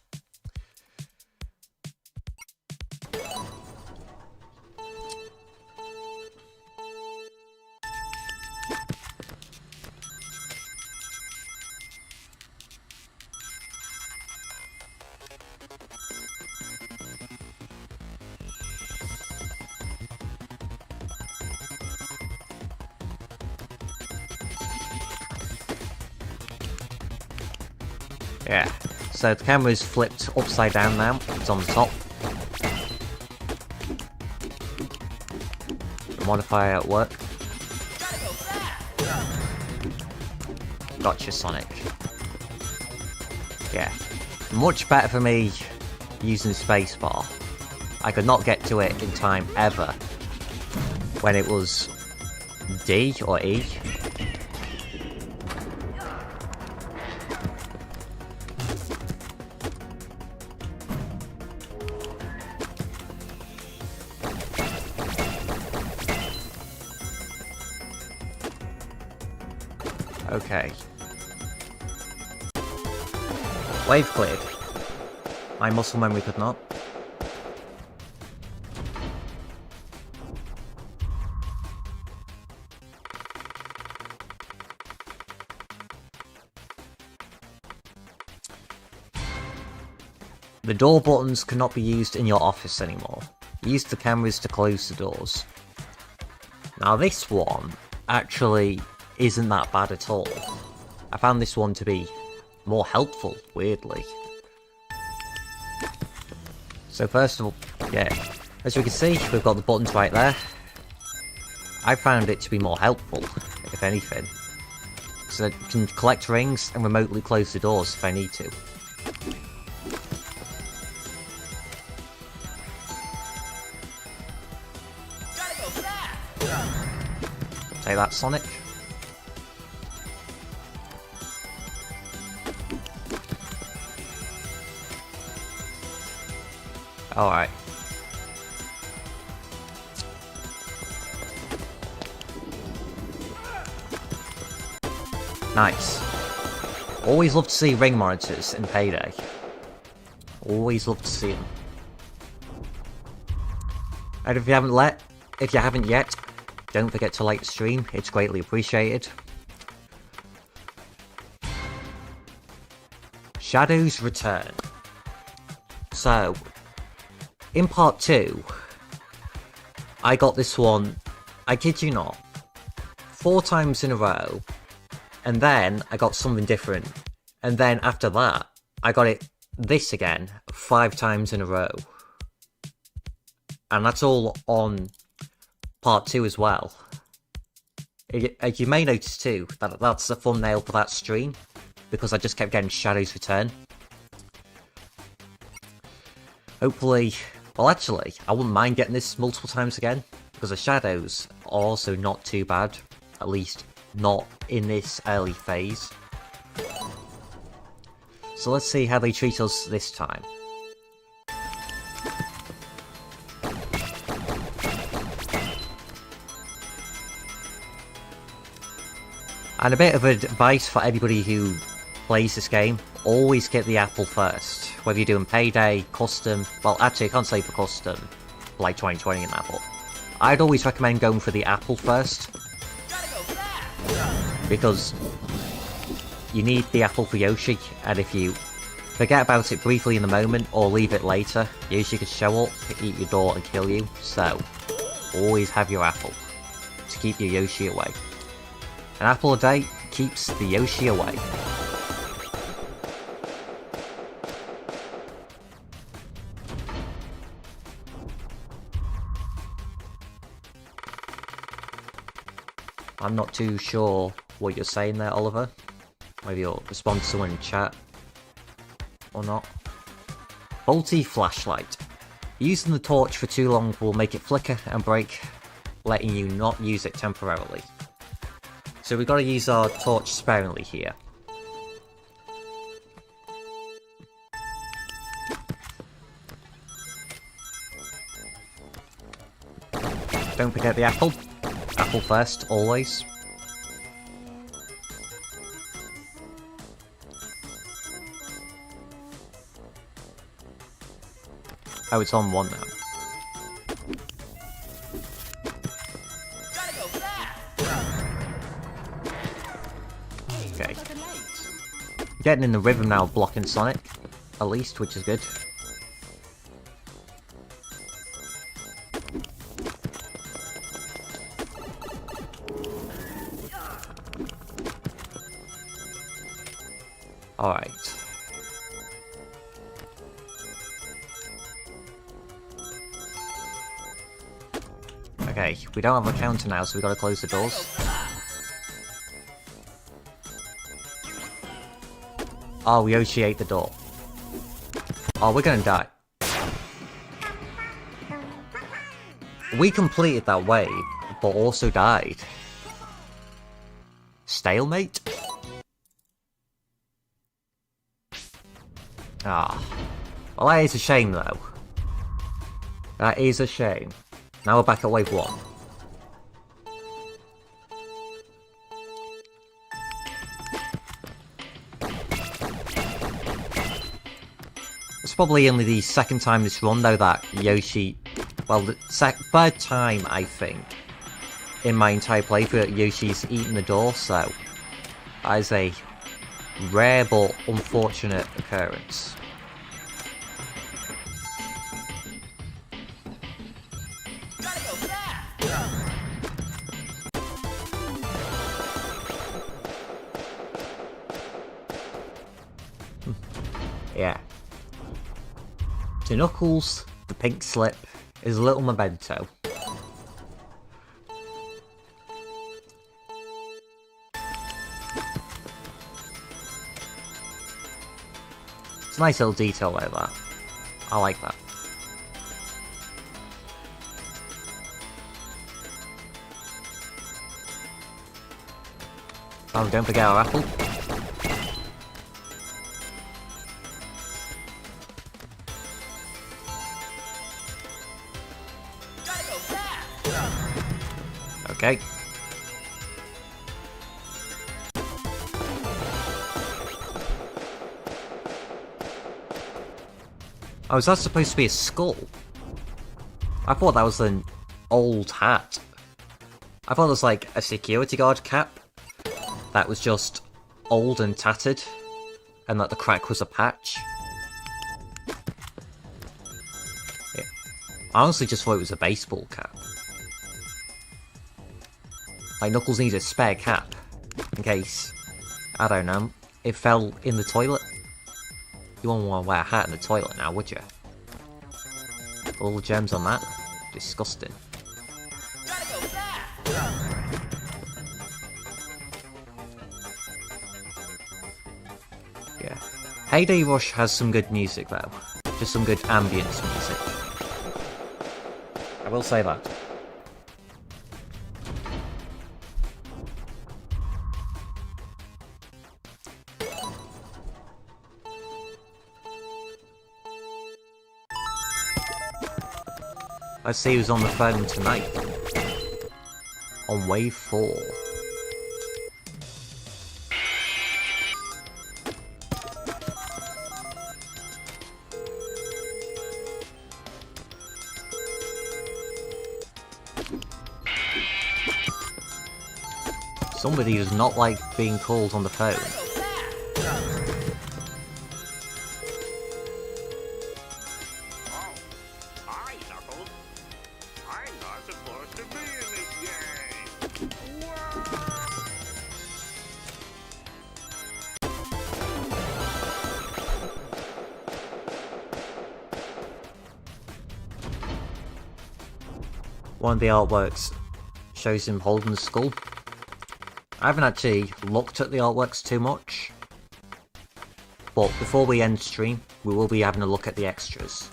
Yeah, so the camera is flipped upside down now, it's on the top. The modifier at work. Gotcha, Sonic. Yeah, much better for me using spacebar. I could not get to it in time ever when it was D or E. Okay. Wave cleared. My muscle memory could not. The door buttons cannot be used in your office anymore. Use the cameras to close the doors. Now this one actually isn't that bad at all. I found this one to be more helpful, weirdly. So first of all, yeah, as we can see, we've got the buttons right there. I found it to be more helpful, if anything. So that you can collect rings and remotely close the doors if I need to. Take that, Sonic. Alright. Nice. Always love to see ring monitors in Payday. Always love to see them. And if you haven't yet, don't forget to like the stream, it's greatly appreciated. Shadows return. So, in part 2, I got this one, I kid you not, 4 times in a row, and then I got something different, and then after that, I got it this again, 5 times in a row. And that's all on part 2 as well. You may notice too, that that's the thumbnail for that stream, because I just kept getting Shadows Return. Hopefully, well actually, I wouldn't mind getting this multiple times again, because the shadows are also not too bad, at least not in this early phase. So let's see how they treat us this time. And a bit of advice for everybody who plays this game, always get the apple first. Whether you're doing Payday, Custom, well actually I can't say for Custom, like 2020 and that, but I'd always recommend going for the apple first. Because you need the apple for Yoshi, and if you forget about it briefly in the moment, or leave it later, Yoshi could show up, eat your door and kill you, so always have your apple, to keep your Yoshi away. An apple a day keeps the Yoshi away. I'm not too sure what you're saying there, Oliver. Maybe you'll respond to someone in chat. Or not. Faulty flashlight. Using the torch for too long will make it flicker and break, letting you not use it temporarily. So we've got to use our torch sparingly here. Don't forget the apple. Apple first, always. Oh, it's on 1 now. Gotta go fast. Okay. Looking late. Getting in the rhythm now of blocking Sonic, at least, which is good. Alright. Okay, we don't have a counter now, so we gotta close the doors. Oh, we Yoshi ate the door. Oh, we're gonna die. We completed that wave, but also died. Stalemate? Ah. Well, that is a shame, though. That is a shame. Now we're back at wave 1. It's probably only the second time this run, though, that Yoshi... Well, the third time, I think, in my entire playthrough that Yoshi's eaten the door, so... That is a rare but unfortunate occurrence. Gotta go fast. Yeah. To Knuckles, the pink slip is a little memento. It's a nice little detail like that. I like that. Oh, don't forget our apple. Gotta go fast. Okay. Oh, is that supposed to be a skull? I thought that was an old hat. I thought it was like a security guard cap that was just old and tattered, and that the crack was a patch. Yeah. I honestly just thought it was a baseball cap. Like, Knuckles needs a spare cap, in case, I don't know, it fell in the toilet. You wouldn't want to wear a hat in the toilet now, would you? All the gems on that? Disgusting. Gotta go fast. Yeah. Payday Rush has some good music though. Just some good ambience music. I will say that. Let's see who's on the phone tonight. On wave 4. Somebody does not like being called on the phone. Oh, hi, Knuckles. I'm not supposed to be in this game. Whoa! One of the artworks shows him holding the skull. I haven't actually looked at the artworks too much, but before we end stream, we will be having a look at the extras.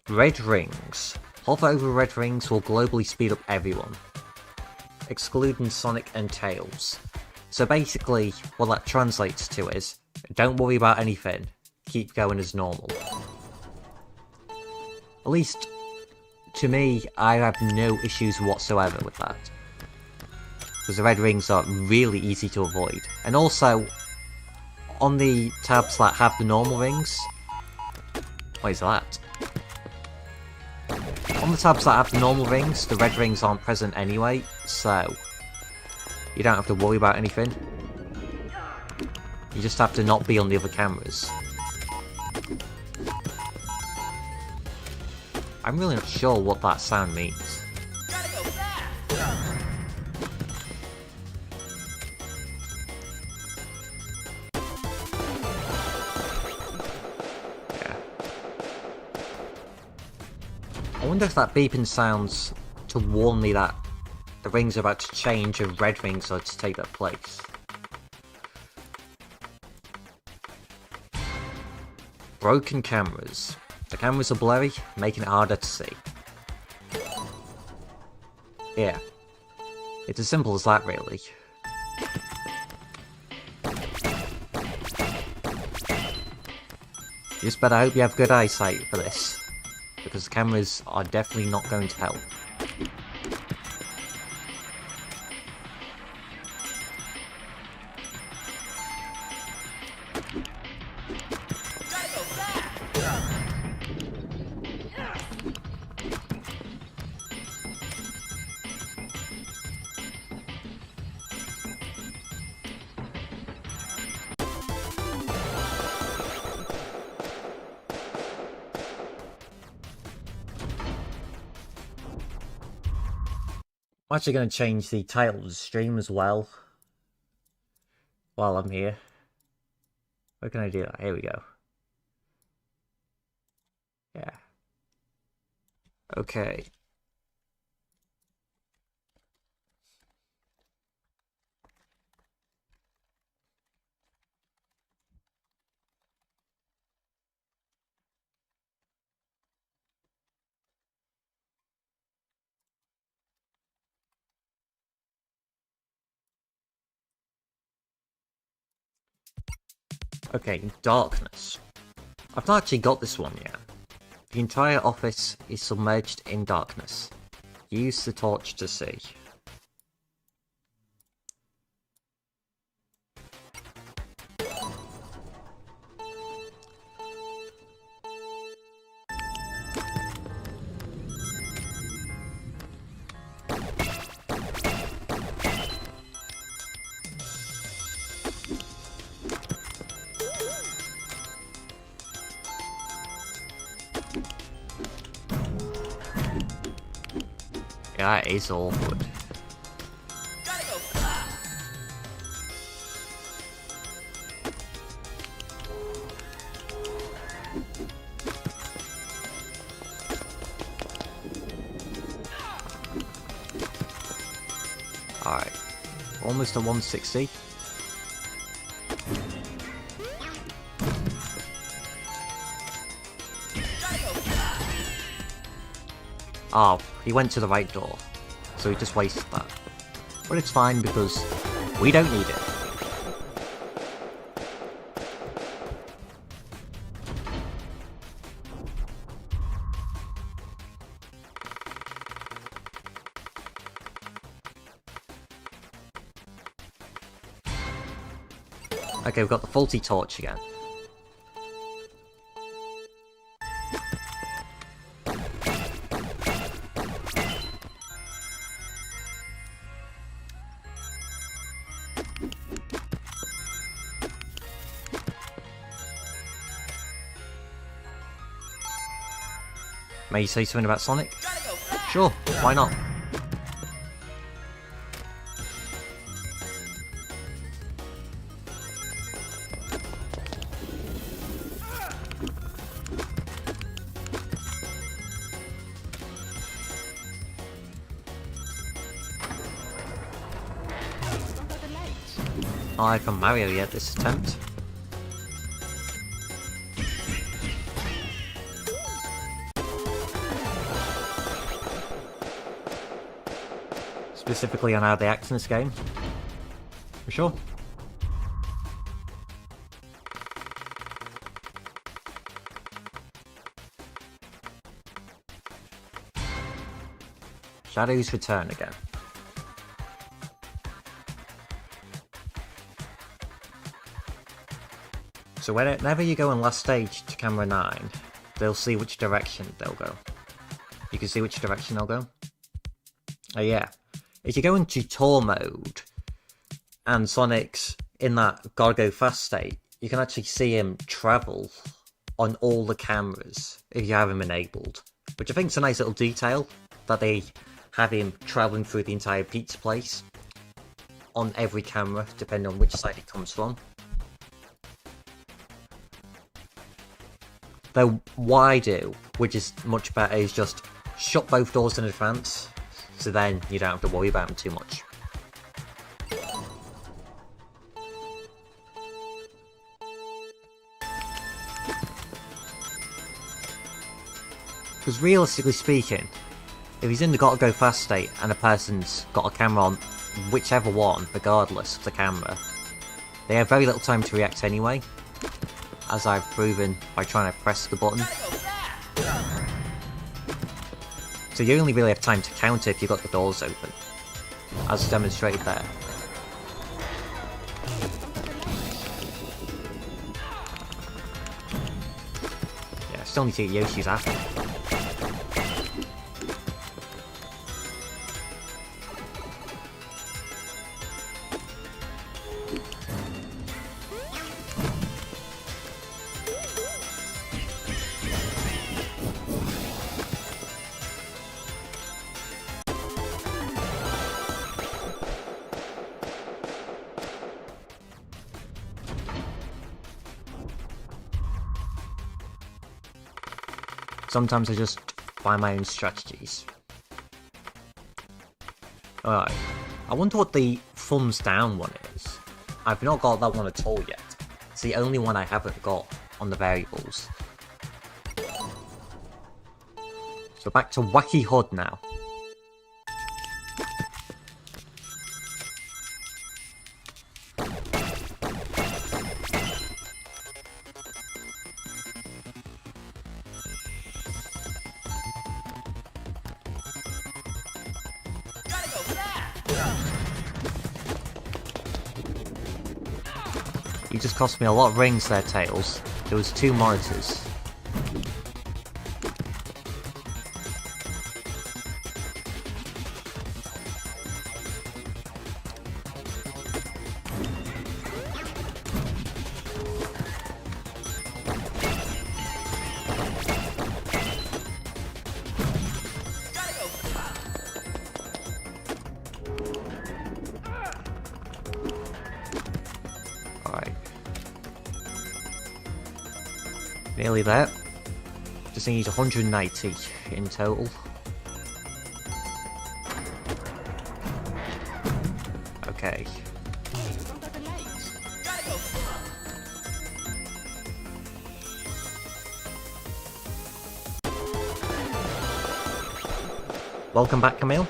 Red rings. Hover over red rings will globally speed up everyone, excluding Sonic and Tails. So basically, what that translates to is, don't worry about anything, keep going as normal. At least, to me, I have no issues whatsoever with that. Because the red rings are really easy to avoid. And also, on the tabs that have the normal rings... What is that? On the tabs that have the normal rings, the red rings aren't present anyway, so... You don't have to worry about anything. You just have to not be on the other cameras. I'm really not sure what that sound means. Yeah. I wonder if that beeping sounds to warn me that the rings are about to change and red rings are to take their place. Broken cameras. The cameras are blurry, making it harder to see. Yeah. It's as simple as that, really. You just better hope you have good eyesight for this, because the cameras are definitely not going to help. I'm actually going to change the title of the stream as well while I'm here. Where can I do that? Here we go. Yeah. Okay. Okay, darkness. I've not actually got this one yet. The entire office is submerged in darkness. Use the torch to see. Yeah, that is awkward. Alright, almost at 160. Oh, he went to the right door, so he just wasted that. But it's fine because we don't need it. Okay, we've got the faulty torch again. May you say something about Sonic? Sure, why not? Not like from Mario yet this attempt. Specifically on how they act in this game. For sure. Shadows return again. So whenever you go on last stage to camera 9, they'll see which direction they'll go. You can see which direction they'll go. Oh yeah. If you go into tour mode, and Sonic's in that gotta go fast state, you can actually see him travel on all the cameras if you have him enabled. Which I think is a nice little detail, that they have him travelling through the entire pizza place on every camera, depending on which side he comes from. Though what I do, which is much better, is just shut both doors in advance, so then you don't have to worry about them too much. Because realistically speaking, if he's in the gotta go fast state and a person's got a camera on whichever one, regardless of the camera, they have very little time to react anyway, as I've proven by trying to press the button. So you only really have time to counter if you've got the doors open, as demonstrated there. Yeah, still need to get Yoshi's after. Sometimes I just find my own strategies. Alright, I wonder what the thumbs down one is. I've not got that one at all yet. It's the only one I haven't got on the variables. So back to Wacky HUD now. You just cost me a lot of rings there, Tails. There was 2 monitors. Nearly there. Just need 190 in total. Okay. Welcome back, Camille.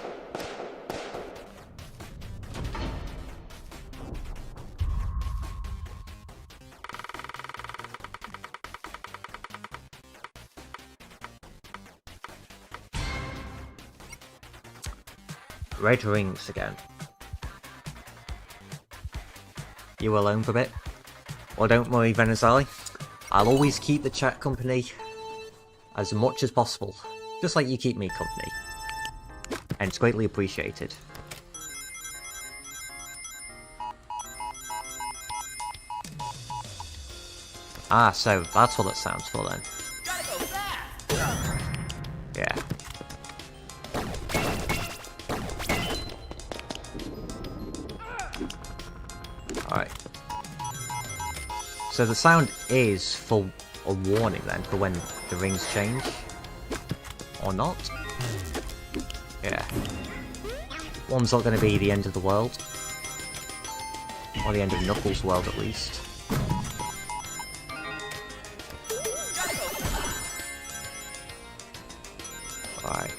Red rings again. You alone for a bit? Well, don't worry, Venezali. I'll always keep the chat company as much as possible, just like you keep me company. And it's greatly appreciated. Ah, so that's what it sounds for then. Yeah. Alright. So the sound is for a warning then, for when the rings change. Or not. Yeah. One's not going to be the end of the world. Or the end of Knuckles' world, at least. Alright.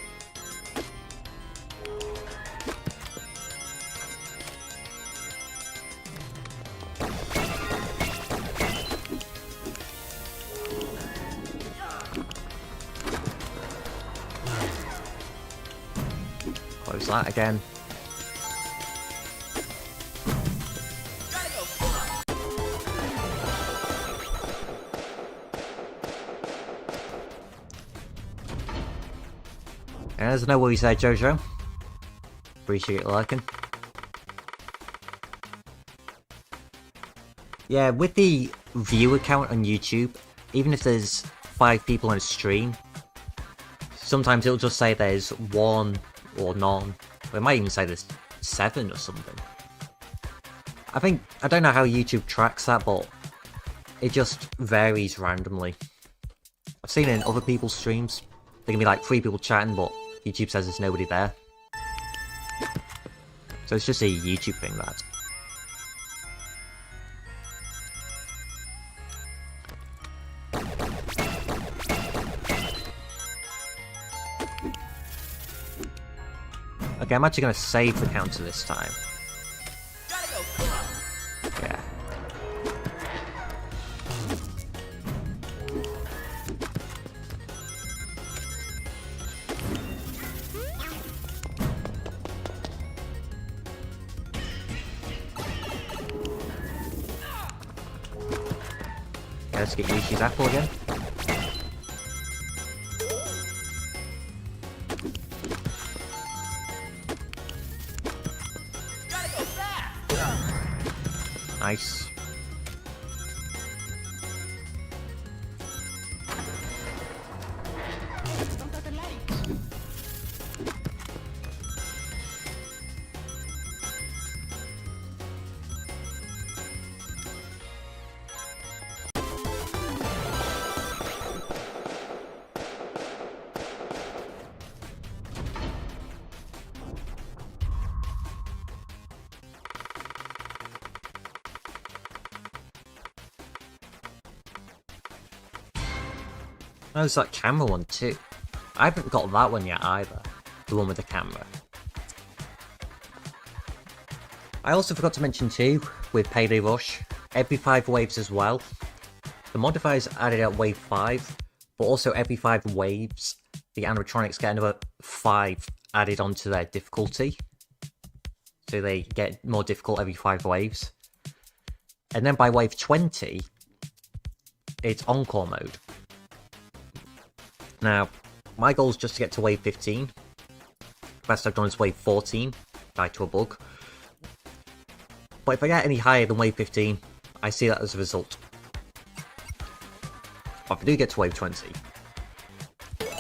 Close that again. And there's no worries there, Jojo. Appreciate you liking. Yeah, with the viewer count on YouTube, even if there's 5 people on a stream, sometimes it'll just say there's 1 or none. Or it might even say there's 7 or something. I don't know how YouTube tracks that, but it just varies randomly. I've seen it in other people's streams. There can be like 3 people chatting, but YouTube says there's nobody there. So it's just a YouTube thing, that. Okay, I'm actually going to save the counter this time. Yeah. Let's get Yoshi's apple again. Nice. Don't touch the lights. Oh, there's that camera one too. I haven't got that one yet either. The one with the camera. I also forgot to mention too, with Payday Rush, every 5 waves as well. The modifiers added at wave 5, but also every 5 waves, the animatronics get another 5 added onto their difficulty. So they get more difficult every 5 waves. And then by wave 20, it's Encore mode. Now, my goal is just to get to wave 15. Best I've done is wave 14, died to a bug. But if I get any higher than wave 15, I see that as a result. But if I do get to wave 20,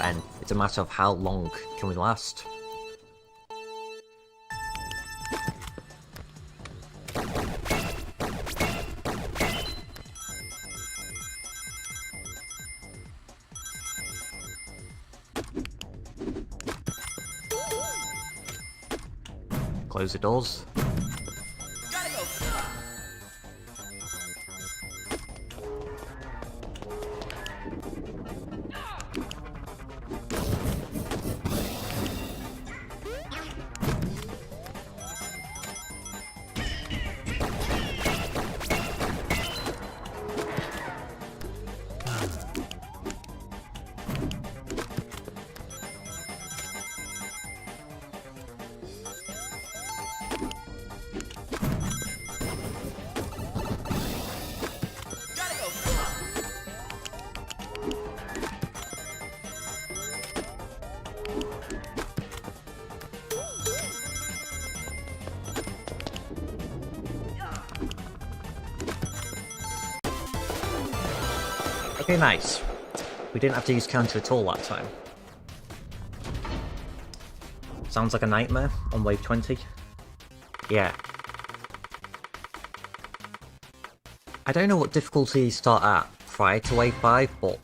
then it's a matter of how long can we last. Close the doors. Okay, nice. We didn't have to use counter at all that time. Sounds like a nightmare on wave 20. Yeah. I don't know what difficulty they start at prior to wave 5, but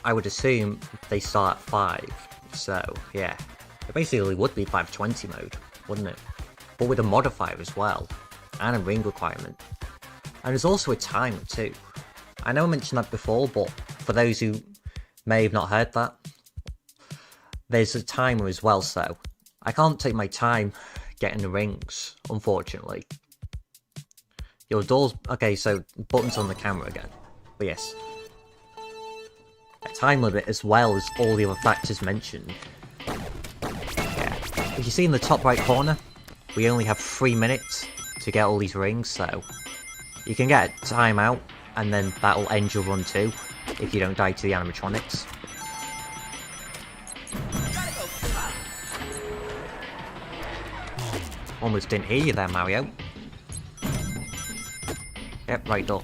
I would assume they start at 5. So, yeah. It basically would be 520 mode, wouldn't it? But with a modifier as well, and a ring requirement. And there's also a timer too. I know I mentioned that before, but for those who may have not heard that, there's a timer as well, so I can't take my time getting the rings, unfortunately. Your doors... Okay, so buttons on the camera again. But yes. A time limit as well as all the other factors mentioned. Yeah. If you see in the top right corner, we only have 3 minutes to get all these rings, so you can get a timeout, and then that'll end your run too, if you don't die to the animatronics. Almost didn't hear you there, Mario. Yep, right door.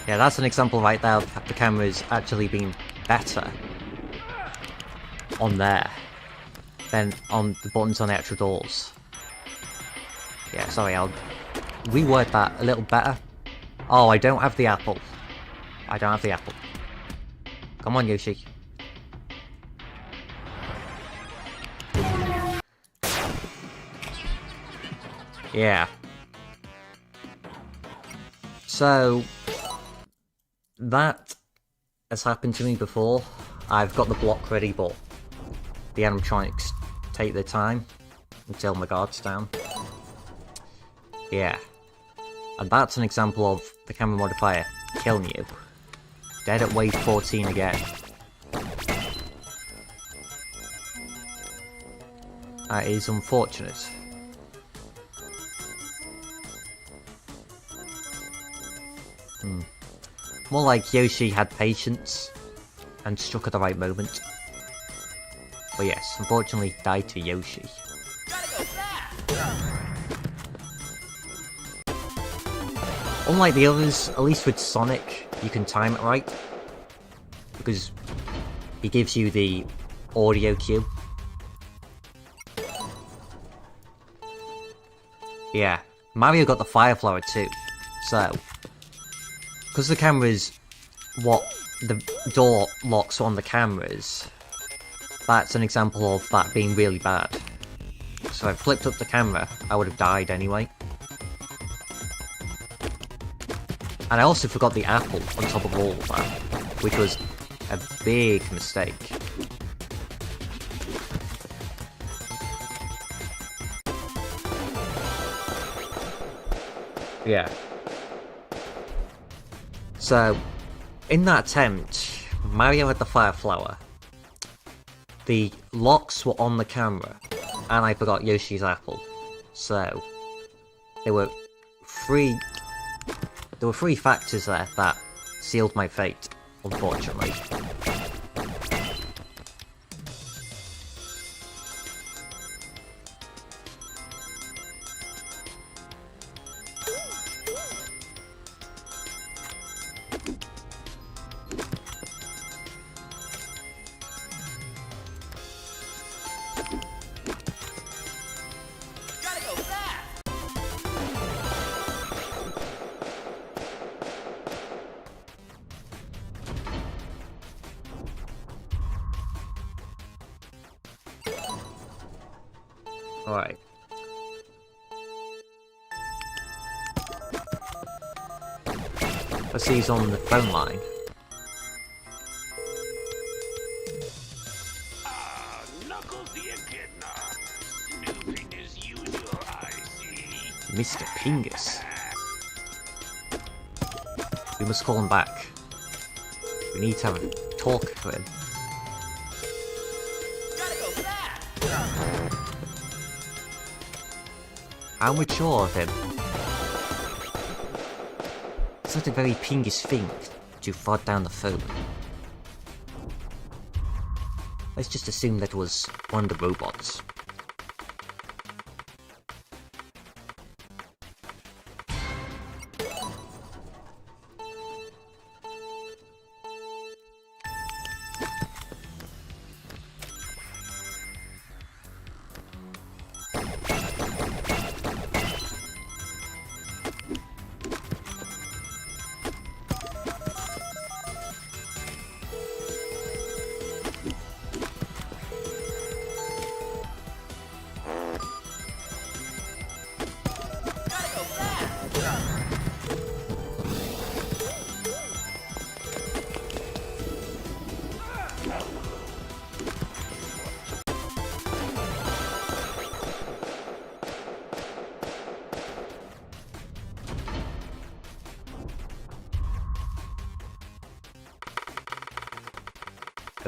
Yeah, that's an example right there of the camera's actually being better on there than on the buttons on the actual doors. Yeah, sorry, I'll reword that a little better. Oh, I don't have the apple. I don't have the apple. Come on, Yoshi. Yeah. So that has happened to me before. I've got the block ready, but the animatronics take their time until my guard's down. Yeah. And that's an example of the camera modifier killing you. Dead at wave 14 again. That is unfortunate. More like Yoshi had patience and struck at the right moment. But yes, unfortunately died to Yoshi. Unlike the others, at least with Sonic, you can time it right. Because he gives you the audio cue. Yeah, Mario got the fire flower too. So, because the camera's what the door locks on the cameras, that's an example of that being really bad. So if I flipped up the camera, I would have died anyway. And I also forgot the apple on top of all of that, which was a big mistake. Yeah. So, in that attempt, Mario had the fire flower. The locks were on the camera, and I forgot Yoshi's apple. So, there were three factors there that sealed my fate, unfortunately. Alright. Let's see who's on the phone line. Ah, Knuckles the Echidna. Snooping as usual, I see. Mr. Pingus. We must call him back. We need to have a talk with him. How mature of him. It's not a very Pingus thing to fart down the phone. Let's just assume that was one of the robots.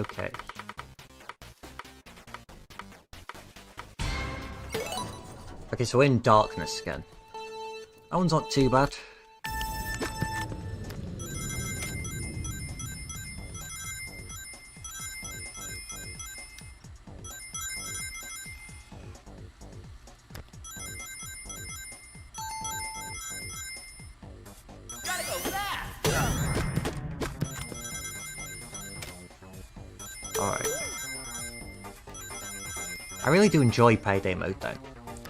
Okay. Okay, so we're in darkness again. That one's not too bad. Gotta go fast! Alright. I really do enjoy Payday mode though.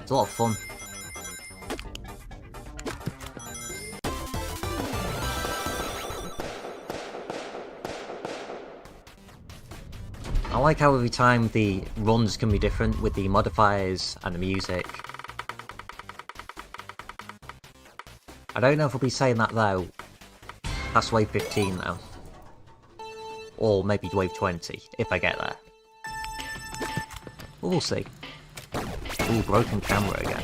It's a lot of fun. I like how every time the runs can be different with the modifiers and the music. I don't know if I'll be saying that though past wave 15 though. Or maybe wave 20, if I get there. But we'll see. Ooh, broken camera again.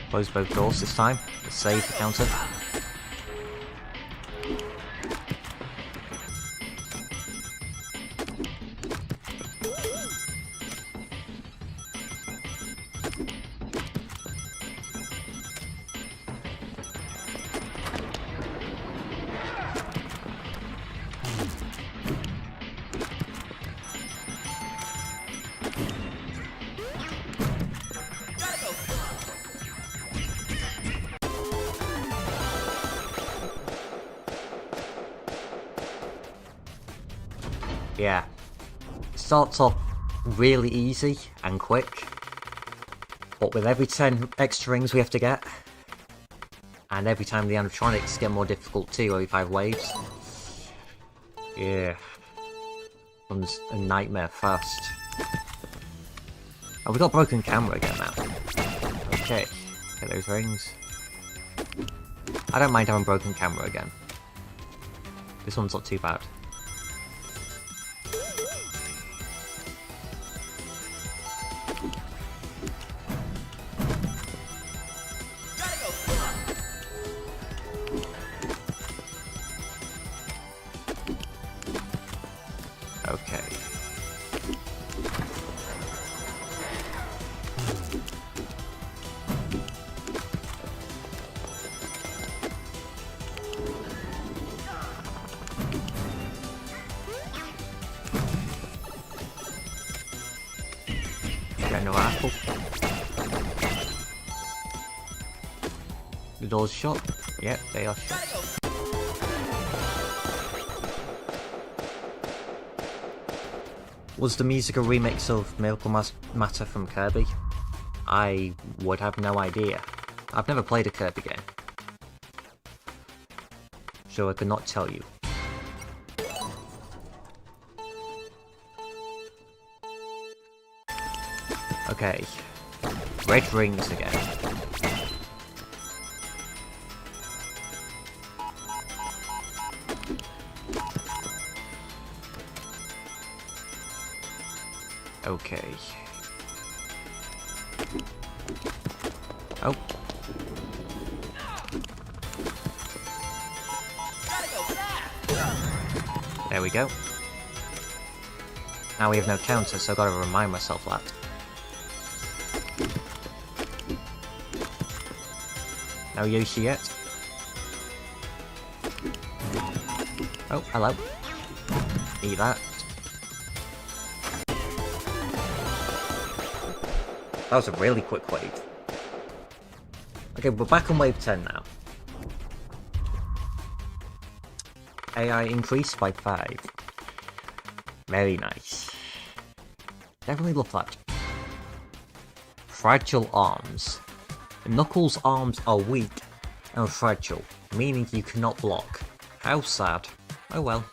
Close both doors this time. Let's save the counter. Yeah. Starts off really easy and quick, but with every 10 extra rings we have to get, and every time the animatronics get more difficult too, every 5 waves. Yeah. Becomes a nightmare fast. Oh, we got broken camera again now. Okay. Get those rings. I don't mind having broken camera again. This one's not too bad. Okay. Get no apple. The door's shut. Yep, they are shut. Was the music a remix of Miracle Matter from Kirby? I would have no idea. I've never played a Kirby game, so I could not tell you. Okay, red rings again. Okay. Oh. There we go. Now we have no counter, so I've got to remind myself that. No Yoshi yet. Oh, hello. Eat that. That was a really quick wave. Okay, we're back on wave 10 now. AI increased by 5. Very nice. Definitely love that. Fragile arms. Knuckles' arms are weak and fragile, meaning you cannot block. How sad. Oh well.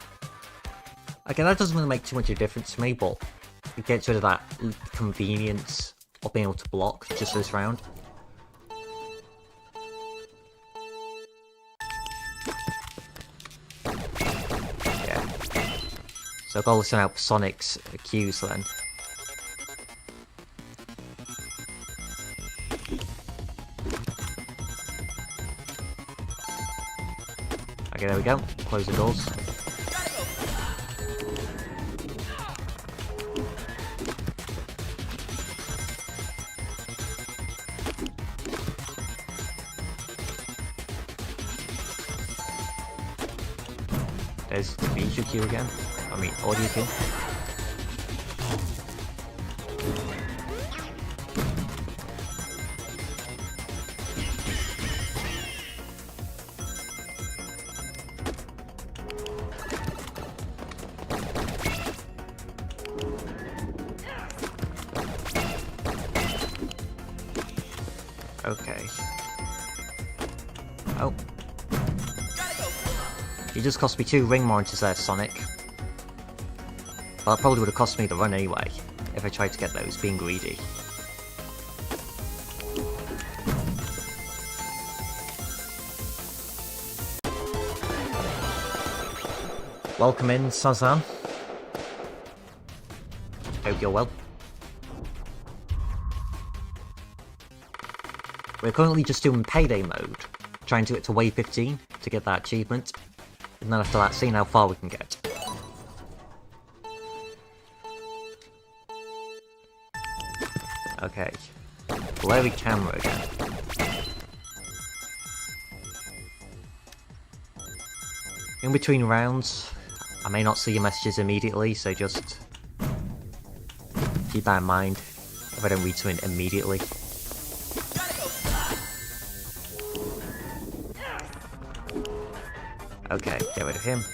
Okay, that doesn't really make too much of a difference to me, but it gets rid of that convenience of being able to block just this round. Yeah. So I've got to listen out for Sonic's cues then. Okay, there we go. Close the doors. There's the visual cue again. I mean, audio cue. Okay. Oh. You just cost me 2 ring monitors there, Sonic. Well, that probably would have cost me the run anyway, if I tried to get those, being greedy. Welcome in, Sazan. Hope you're well. We're currently just doing Payday mode, trying to get to wave 15 to get that achievement, and then after that, seeing how far we can get. Okay, blurry camera again. In between rounds, I may not see your messages immediately, so just keep that in mind if I don't read something immediately. Okay, get rid of him.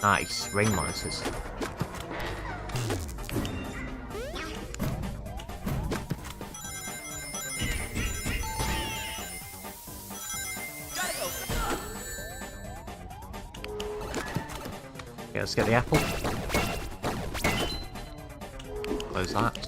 Nice, ring monitors. Okay, let's get the apple. Close that.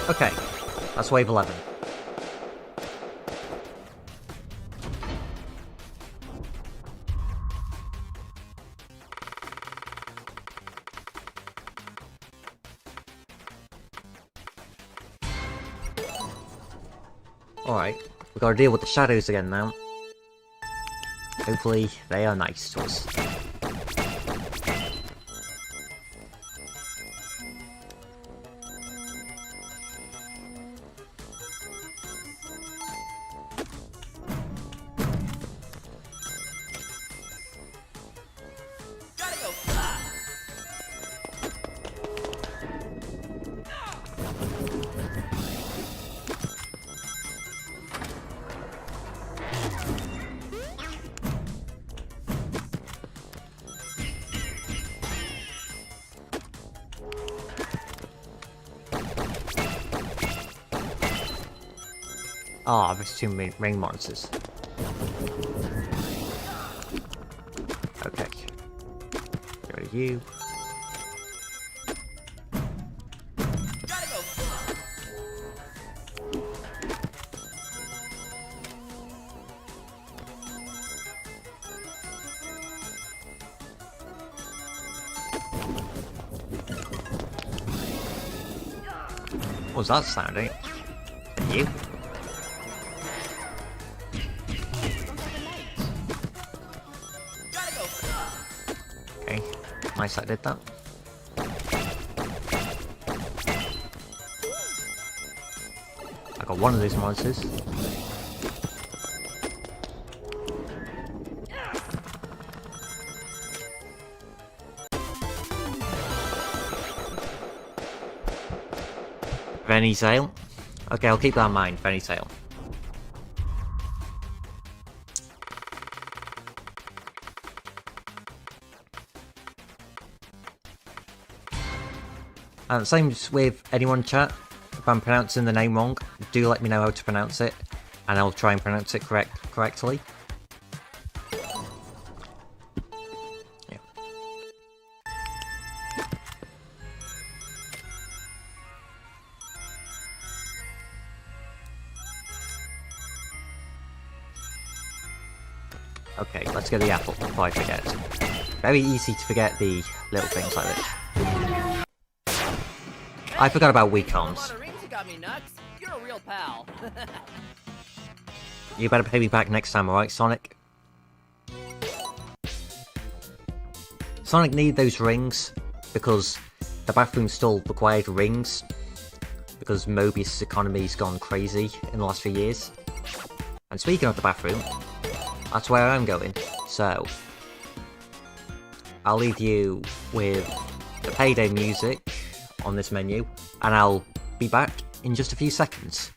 Okay, that's wave 11. Alright, we've got to deal with the shadows again now. Hopefully, they are nice to us. Ah, there's 2 ring monsters. Okay. Get rid of you. What was that sounding? You? Okay, nice I did that. I got one of these monsters. Venny Sale. Okay, I'll keep that in mind, Venny Sale. And same with anyone chat, if I'm pronouncing the name wrong, do let me know how to pronounce it, and I'll try and pronounce it correctly. Yeah. Okay, let's get the apple before I forget. Very easy to forget the little things like this. I forgot about weak arms. You got me nuts. You're a real pal. You better pay me back next time, alright, Sonic? Sonic needed those rings because the bathroom still required rings because Mobius' economy's gone crazy in the last few years. And speaking of the bathroom, that's where I'm going. So, I'll leave you with the Payday music on this menu, and I'll be back in just a few seconds.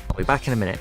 I'll be back in a minute.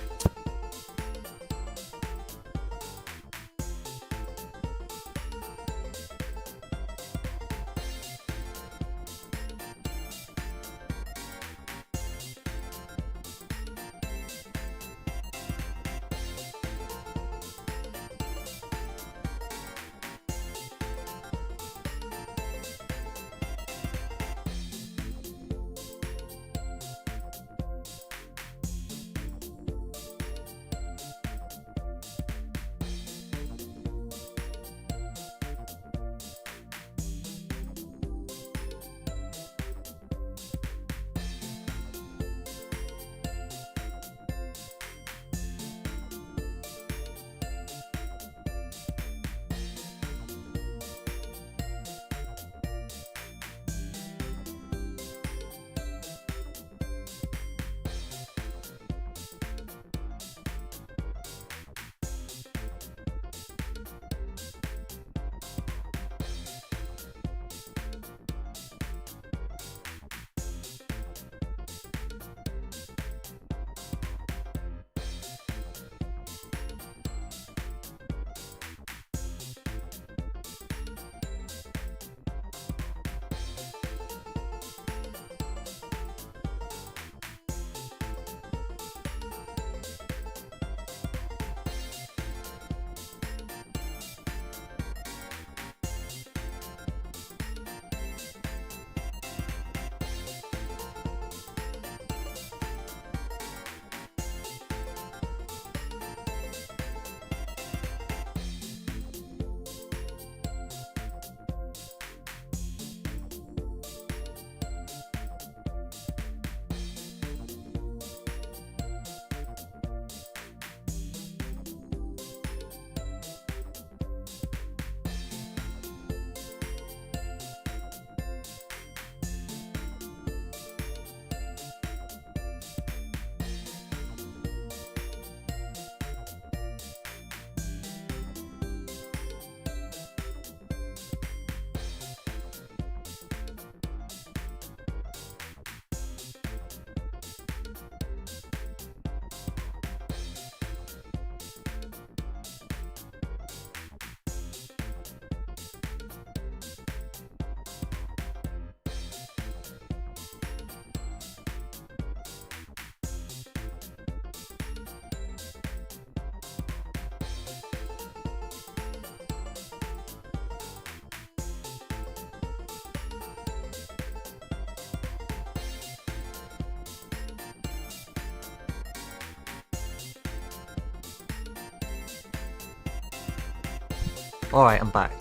Alright, I'm back.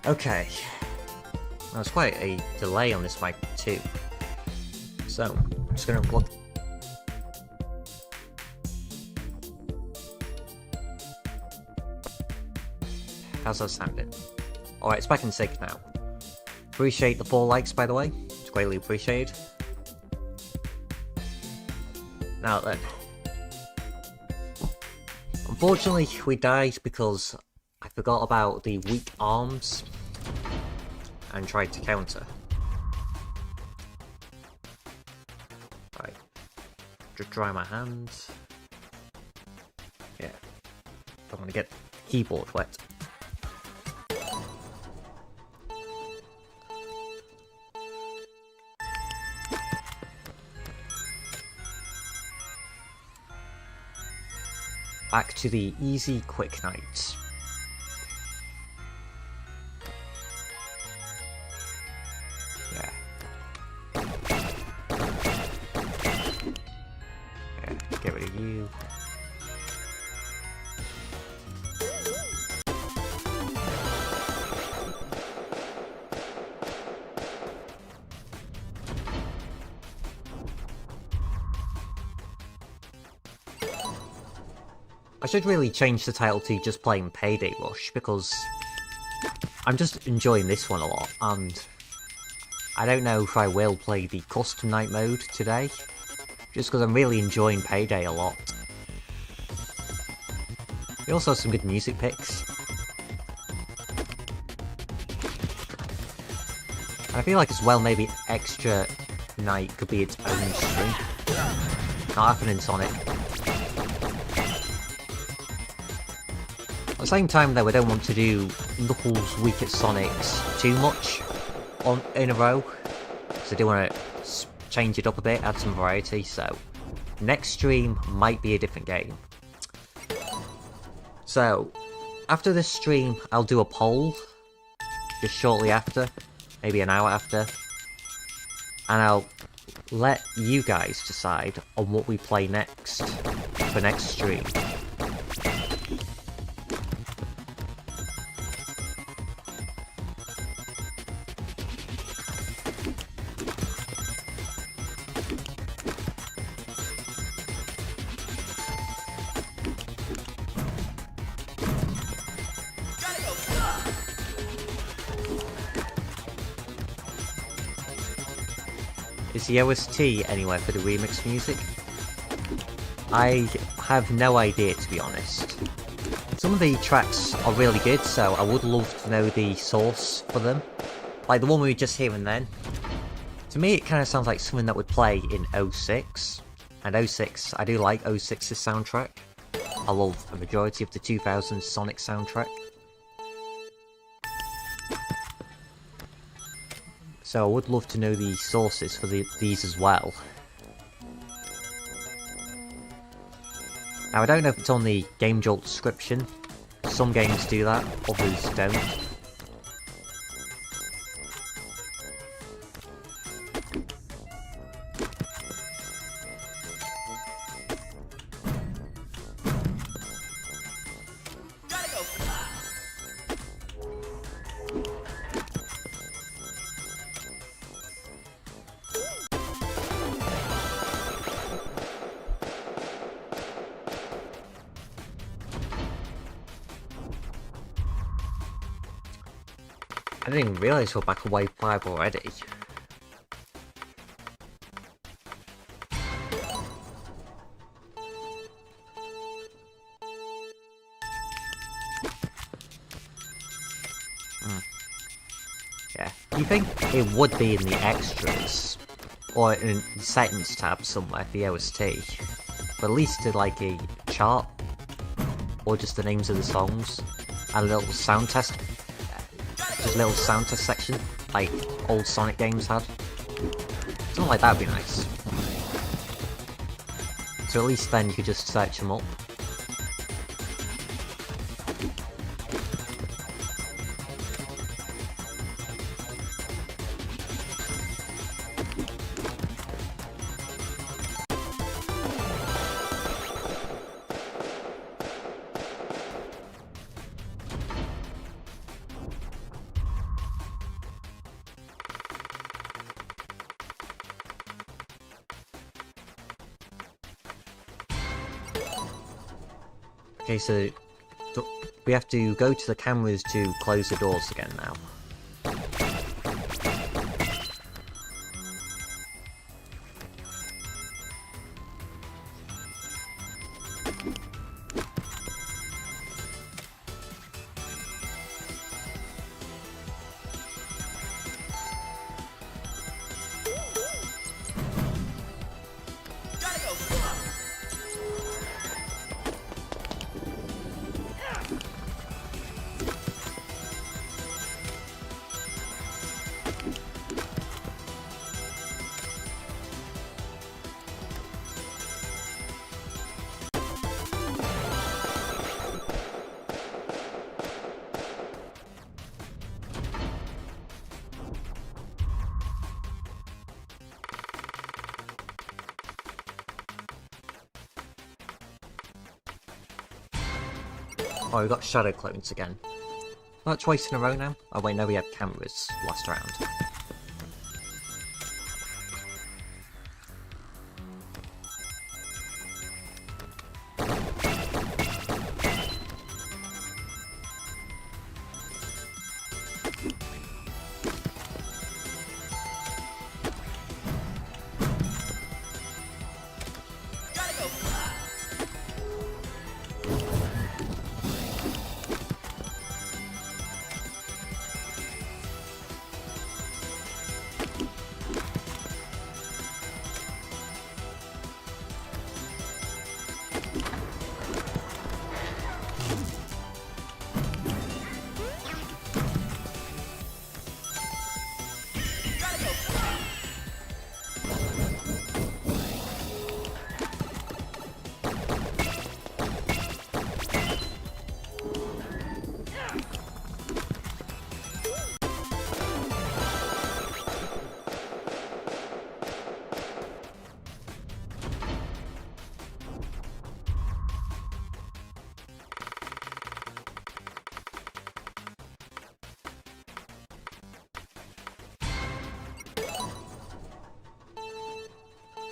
Okay. There's quite a delay on this mic too. So, I'm just gonna look. How's that sounding? Alright, it's back in sync now. Appreciate the 4 likes, by the way. It's greatly appreciated. Now then. Unfortunately, we died because I forgot about the weak arms and tried to counter. Right. Just dry my hands. Yeah. Don't want to get the keyboard wet. Back to the easy, quick nights. Yeah. I should really change the title to just playing Payday Rush, because I'm just enjoying this one a lot, and I don't know if I will play the custom night mode today, just because I'm really enjoying Payday a lot. We also have some good music picks. And I feel like as well, maybe Extra Night could be its own stream. Not happening, Sonic. At the same time though, I don't want to do Knuckles weak at Sonic's too much in a row, because I do want to change it up a bit, add some variety, so next stream might be a different game. So, after this stream, I'll do a poll, just shortly after, maybe an hour after, and I'll let you guys decide on what we play next, for next stream. Is the OST anywhere for the remix music? I have no idea, to be honest. Some of the tracks are really good, so I would love to know the source for them. Like the one we were just hearing then. To me, it kind of sounds like something that would play in 06. And 06, I do like 06's soundtrack. I love a majority of the 2000s Sonic soundtrack. So I would love to know the sources for these as well. Now I don't know if it's on the Game Jolt description. Some games do that, others don't. I didn't even realise we're back at wave 5 already. Yeah. Do you think it would be in the extras? Or in the settings tab somewhere, the OST? But at least to like a chart? Or just the names of the songs? And a little sound test? Just a little sound test section, like old Sonic games had. Something like that would be nice. So at least then you could just search them up. Okay, so we have to go to the cameras to close the doors again now. Oh, we got shadow clones again. Not twice in a row now? Oh wait, no, we had cameras last round.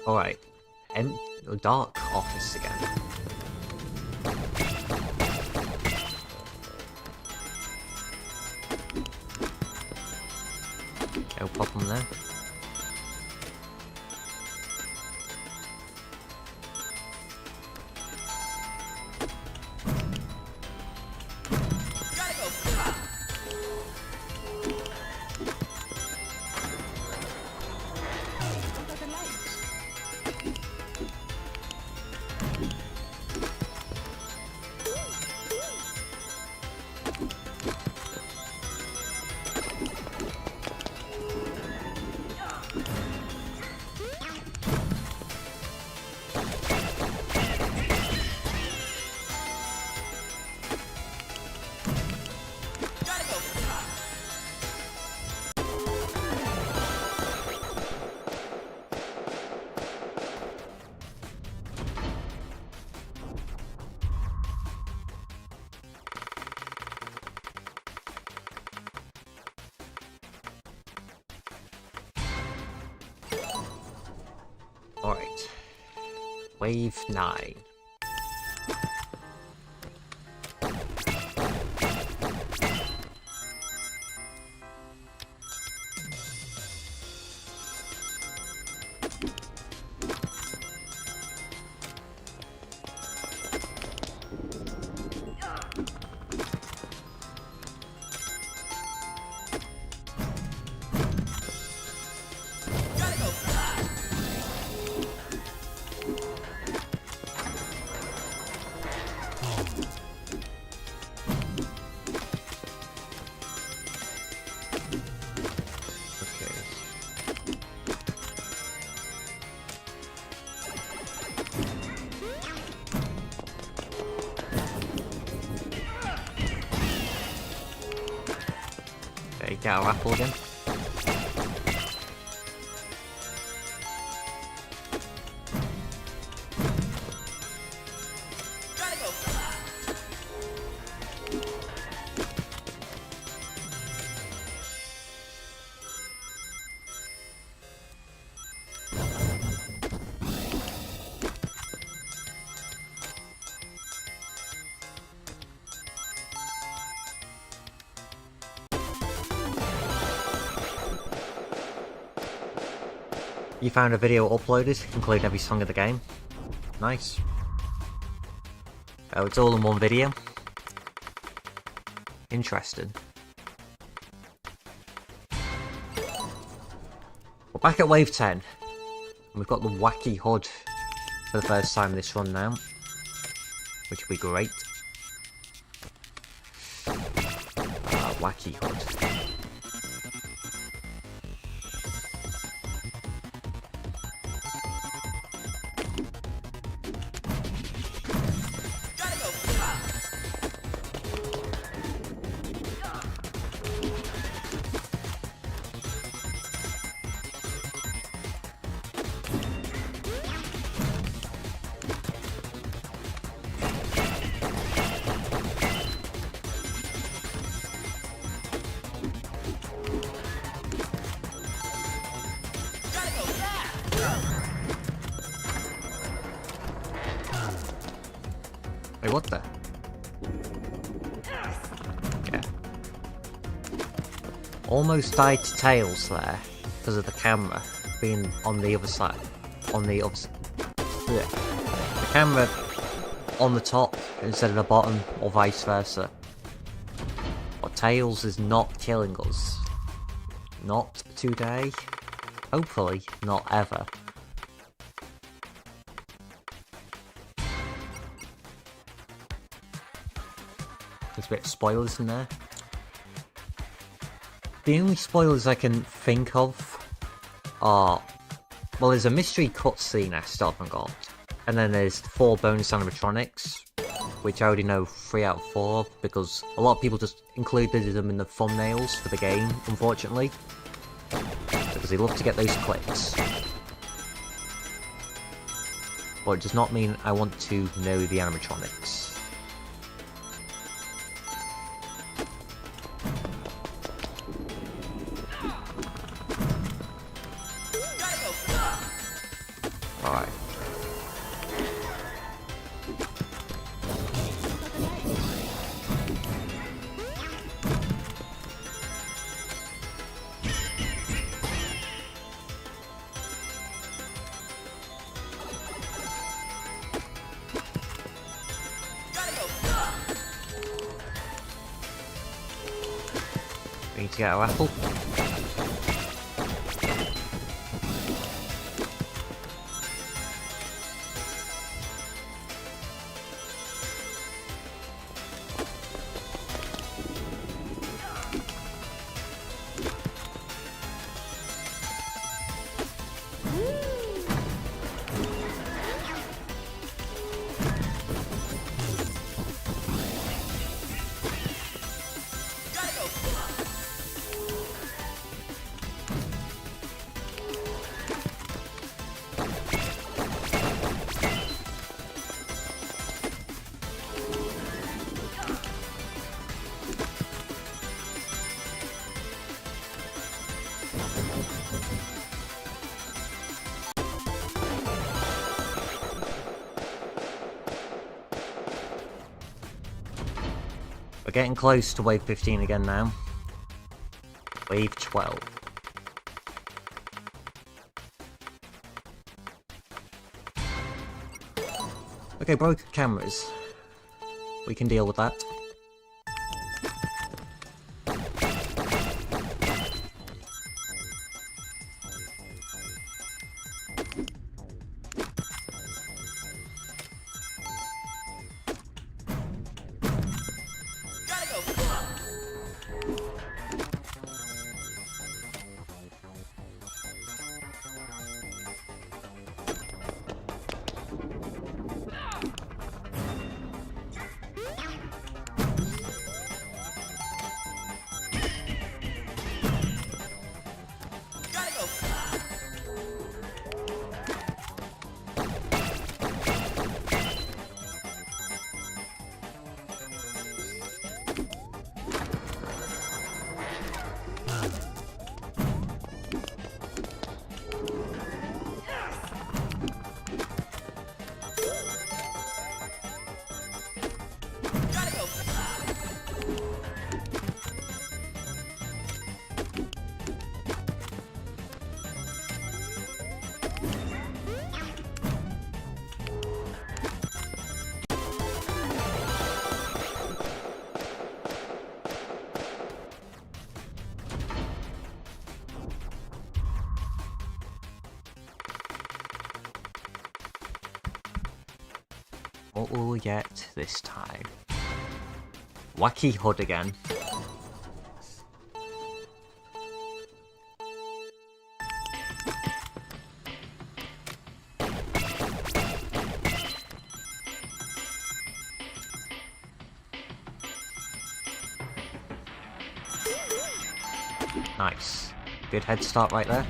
Alright. Dark office again. No problem there. Alright. Wave 9. Get our apple again. You found a video uploaded, including every song of the game. Nice. Oh, it's all in one video. Interesting. We're back at Wave 10. And we've got the wacky HUD for the first time this run now. Which will be great. Wacky HUD. Wait, what the? Yeah. Almost died to Tails there because of the camera being on the other side. On the other side. Yeah. The camera on the top instead of the bottom, or vice versa. But Tails is not killing us. Not today. Hopefully, not ever. There's a bit of spoilers in there. The only spoilers I can think of are... well, there's a mystery cutscene I still haven't got. And then there's 4 bonus animatronics, which I already know 3 out of 4, because a lot of people just included them in the thumbnails for the game, unfortunately. Because they love to get those clicks. But it does not mean I want to know the animatronics. We need to get our apple. We're getting close to wave 15 again now. Wave 12. Okay, broken cameras. We can deal with that. What will we get this time? Wacky HUD again. Nice. Good head start right there.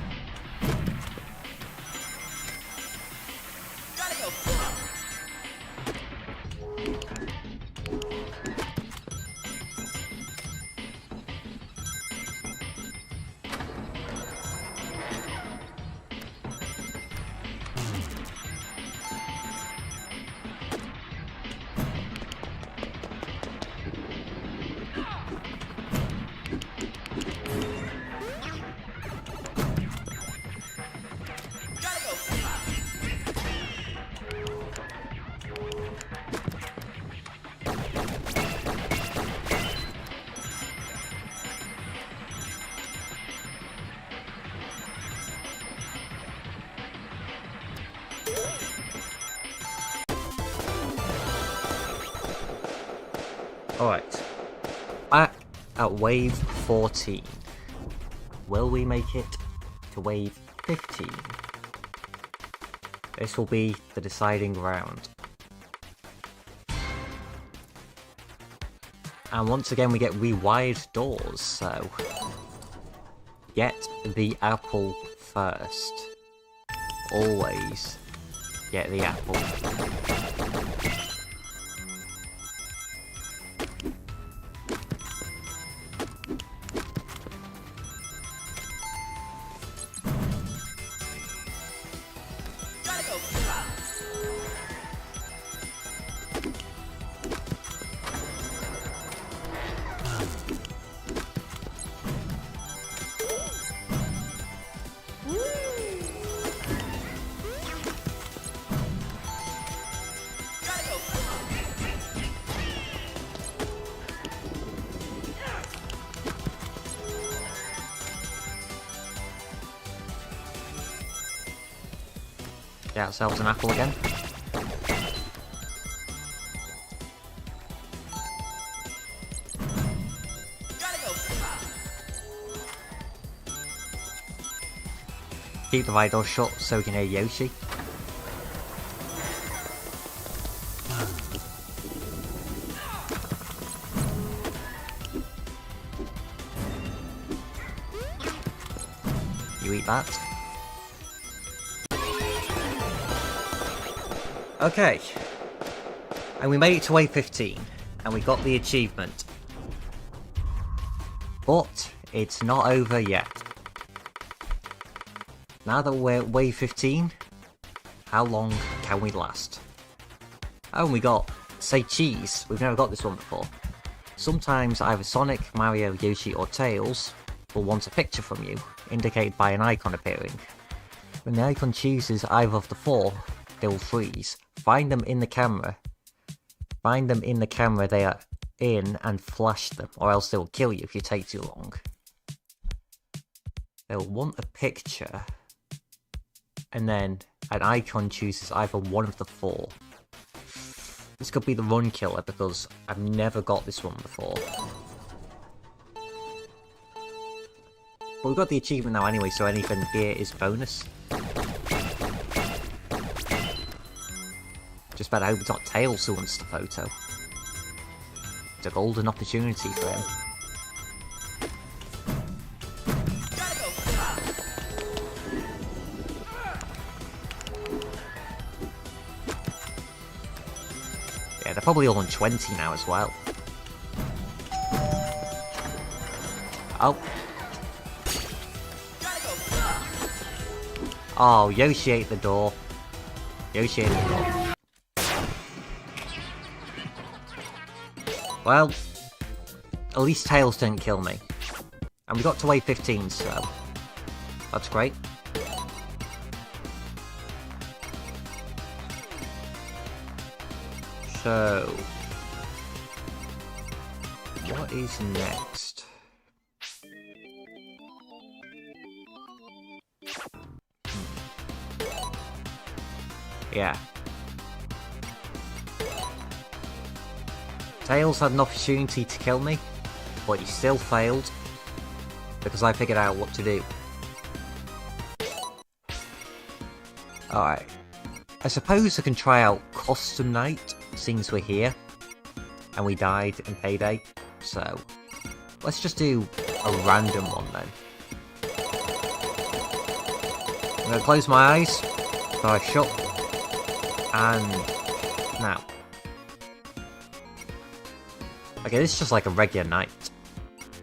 Alright. Back at wave 14. Will we make it to wave 15? This will be the deciding round. And once again we get rewired doors, so get the apple first. Always get the apple. Get ourselves an apple again. Keep the right door shut so we can hear Yoshi. You eat that. Okay. And we made it to wave 15. And we got the achievement. But it's not over yet. Now that we're at wave 15, how long can we last? Oh, and we got Say Cheese. We've never got this one before. Sometimes either Sonic, Mario, Yoshi or Tails will want a picture from you, indicated by an icon appearing. When the icon chooses either of the four, they will freeze. Find them in the camera. Find them in the camera they are in and flash them, or else they will kill you if you take too long. They'll want a picture, and then an icon chooses either one of the four. This could be the run killer because I've never got this one before. But we've got the achievement now anyway, so anything here is bonus. Just better hope it's not Tails who wants the photo. It's a golden opportunity for him. Yeah, they're probably all on 20 now as well. Oh. Oh, Yoshi ate the door. Yoshi ate the door. Well, at least Tails didn't kill me. And we got to wave 15, so that's great. So, what is next? Yeah. Tails had an opportunity to kill me, but he still failed, because I figured out what to do. Alright. I suppose I can try out Custom Night, since we're here, and we died in Payday, so let's just do a random one then. I'm gonna close my eyes, so I shut, and now. Okay, this is just like a regular night.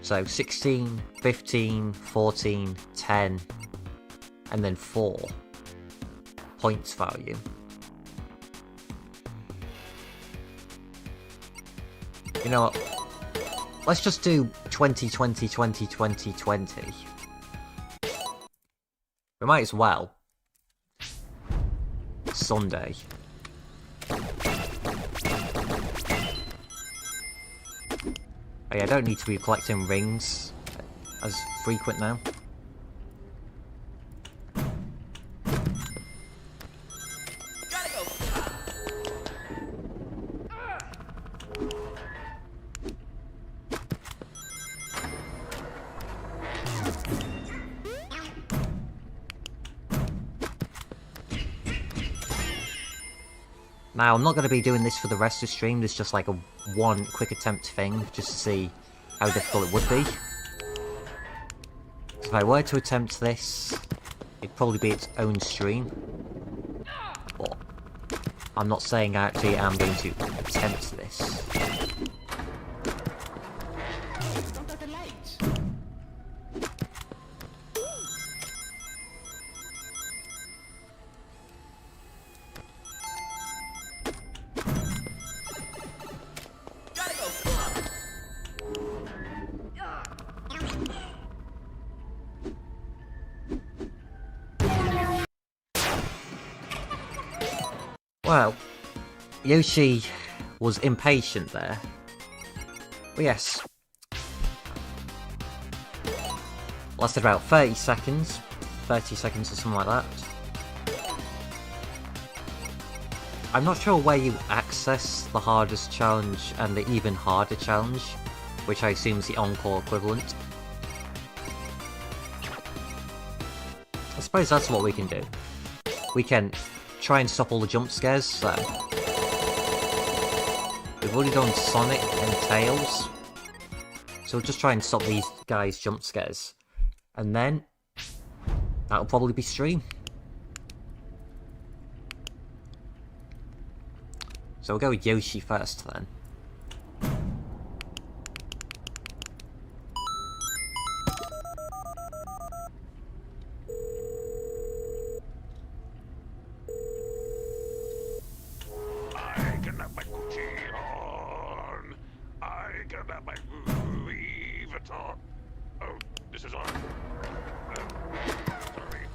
So 16, 15, 14, 10, and then 4 points value. You know what? Let's just do 20, 20, 20, 20, 20. We might as well. Sunday. Oh yeah, I don't need to be collecting rings as frequent now. Now, I'm not going to be doing this for the rest of the stream, there's just like a one quick attempt thing, just to see how difficult it would be. So if I were to attempt this, it'd probably be its own stream. But I'm not saying actually I'm going to attempt this. Well, Yoshi was impatient there. But yes. Lasted about 30 seconds. 30 seconds or something like that. I'm not sure where you access the hardest challenge and the even harder challenge, which I assume is the encore equivalent. I suppose that's what we can do. We can try and stop all the jump scares, so... We've already done Sonic and Tails, so we'll just try and stop these guys' jump scares. And then, that'll probably be stream. So we'll go with Yoshi first then. I can have my Gucci on. I can have my Louis Vuitton. Oh, this is on. Sorry.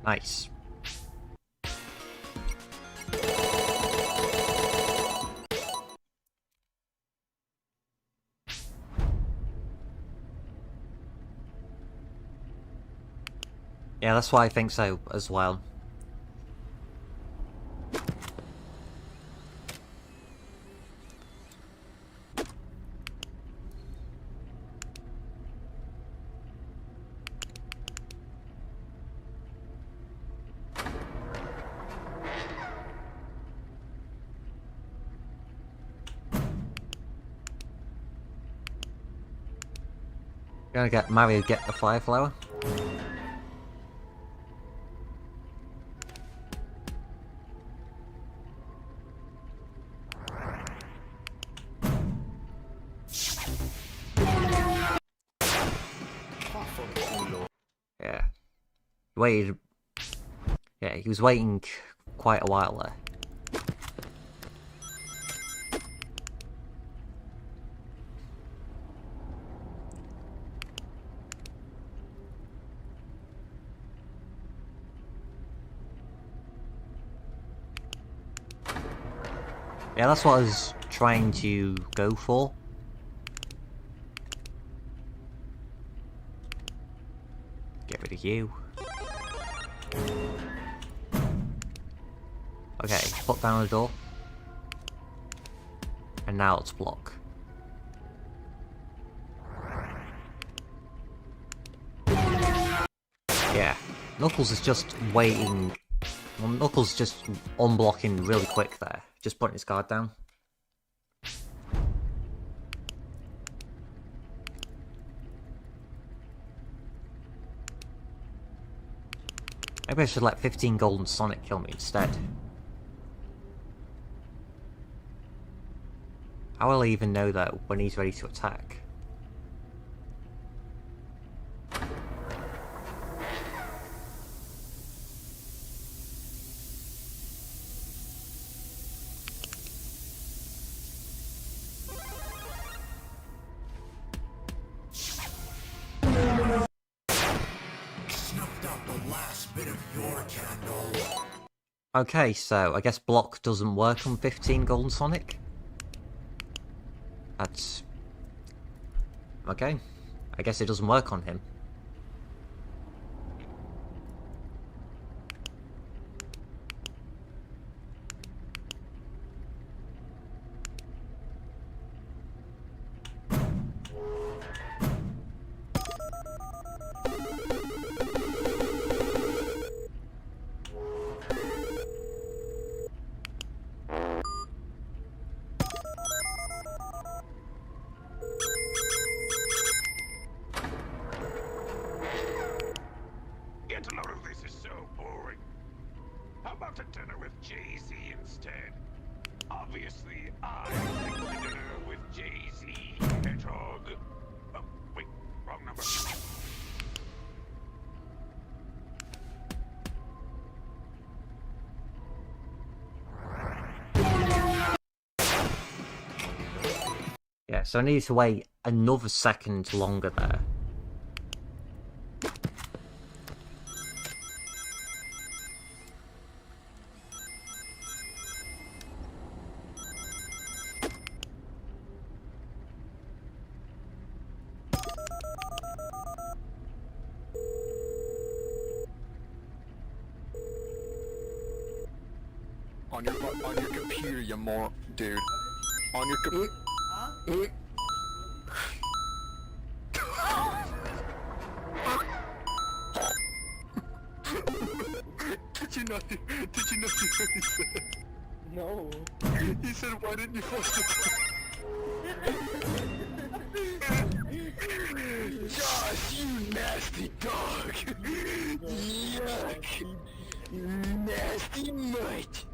Nice. Yeah, that's why I think so as well. Gonna get Mario get the fire flower. Yeah. He waited. Yeah, he was waiting quite a while there. Yeah, that's what I was trying to go for. Get rid of you. Okay, put down the door. And now let's block. Yeah, Knuckles is just waiting. Well, Knuckles is just unblocking really quick there. Just putting his guard down. Maybe I should let 15 Golden Sonic kill me instead. How will I even know though when he's ready to attack? Snuffed out the last bit of your candle. Okay, so I guess block doesn't work on 15 Golden Sonic. That's... okay. I guess it doesn't work on him. Get a load of this is so boring. How about a dinner with Jay-Z instead? Obviously, I like the dinner with Jay-Z, Hedgehog. Oh, wait, wrong number. Yeah, so I need to wait another second longer there. On your computer, you more dude. On your computer. Did you not hear what he said? No. He said, why didn't you flush the Josh, you nasty dog! Yuck! Nasty mutt!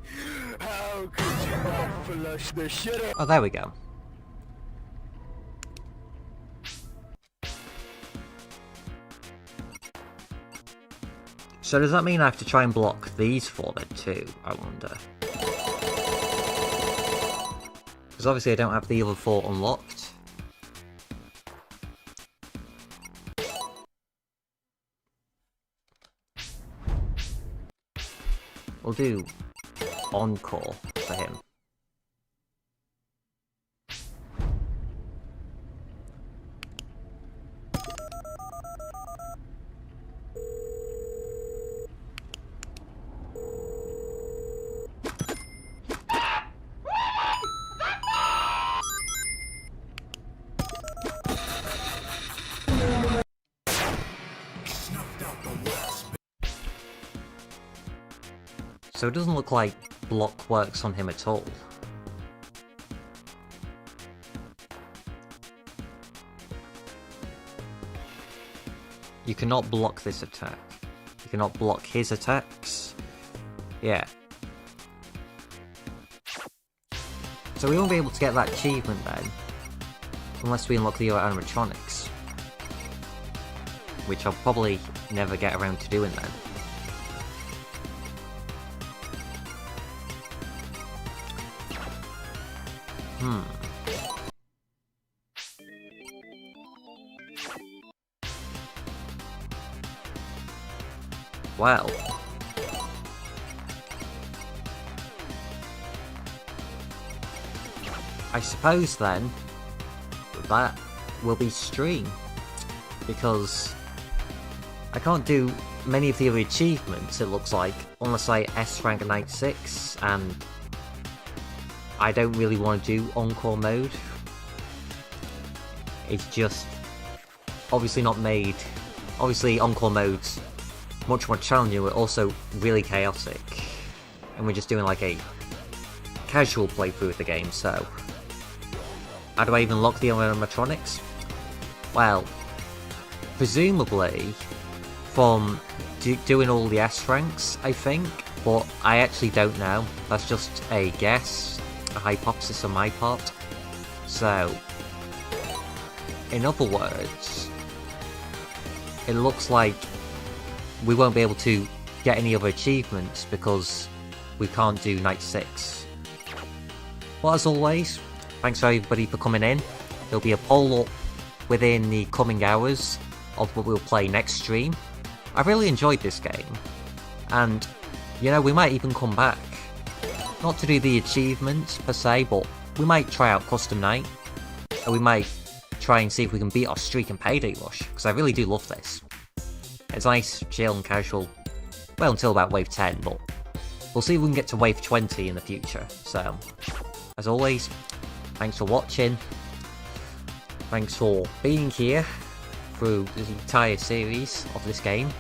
How could you not flush the shit out? Oh, there we go. So does that mean I have to try and block these four then too, I wonder? Because obviously I don't have the other four unlocked. We'll do Encore for him. So it doesn't look like block works on him at all. You cannot block this attack. You cannot block his attacks. Yeah. So we won't be able to get that achievement then, unless we unlock the other animatronics. Which I'll probably never get around to doing then. Well. I suppose then, that will be stream. Because I can't do many of the other achievements, it looks like, unless I S-rank Night 6, and I don't really want to do Encore mode. It's just obviously not made. Obviously Encore mode's much more challenging, but also really chaotic. And we're just doing like a casual playthrough of the game, so how do I even lock the animatronics? Well, presumably from doing all the S ranks, I think, but I actually don't know. That's just a guess, a hypothesis on my part. So, in other words, it looks like we won't be able to get any other achievements because we can't do Night 6. But as always, thanks everybody for coming in. There'll be a poll up within the coming hours of what we'll play next stream. I really enjoyed this game, and you know, we might even come back. Not to do the achievements per se, but we might try out Custom Night, and we might try and see if we can beat our streak in Payday Rush, because I really do love this. It's nice, chill and casual, well until about wave 10, but we'll see if we can get to wave 20 in the future. So, as always, thanks for watching, thanks for being here through the entire series of this game,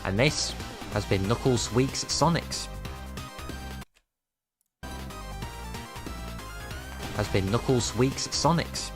and this has been Knuckles Week's Sonics. Has been Knuckles Week's Sonics.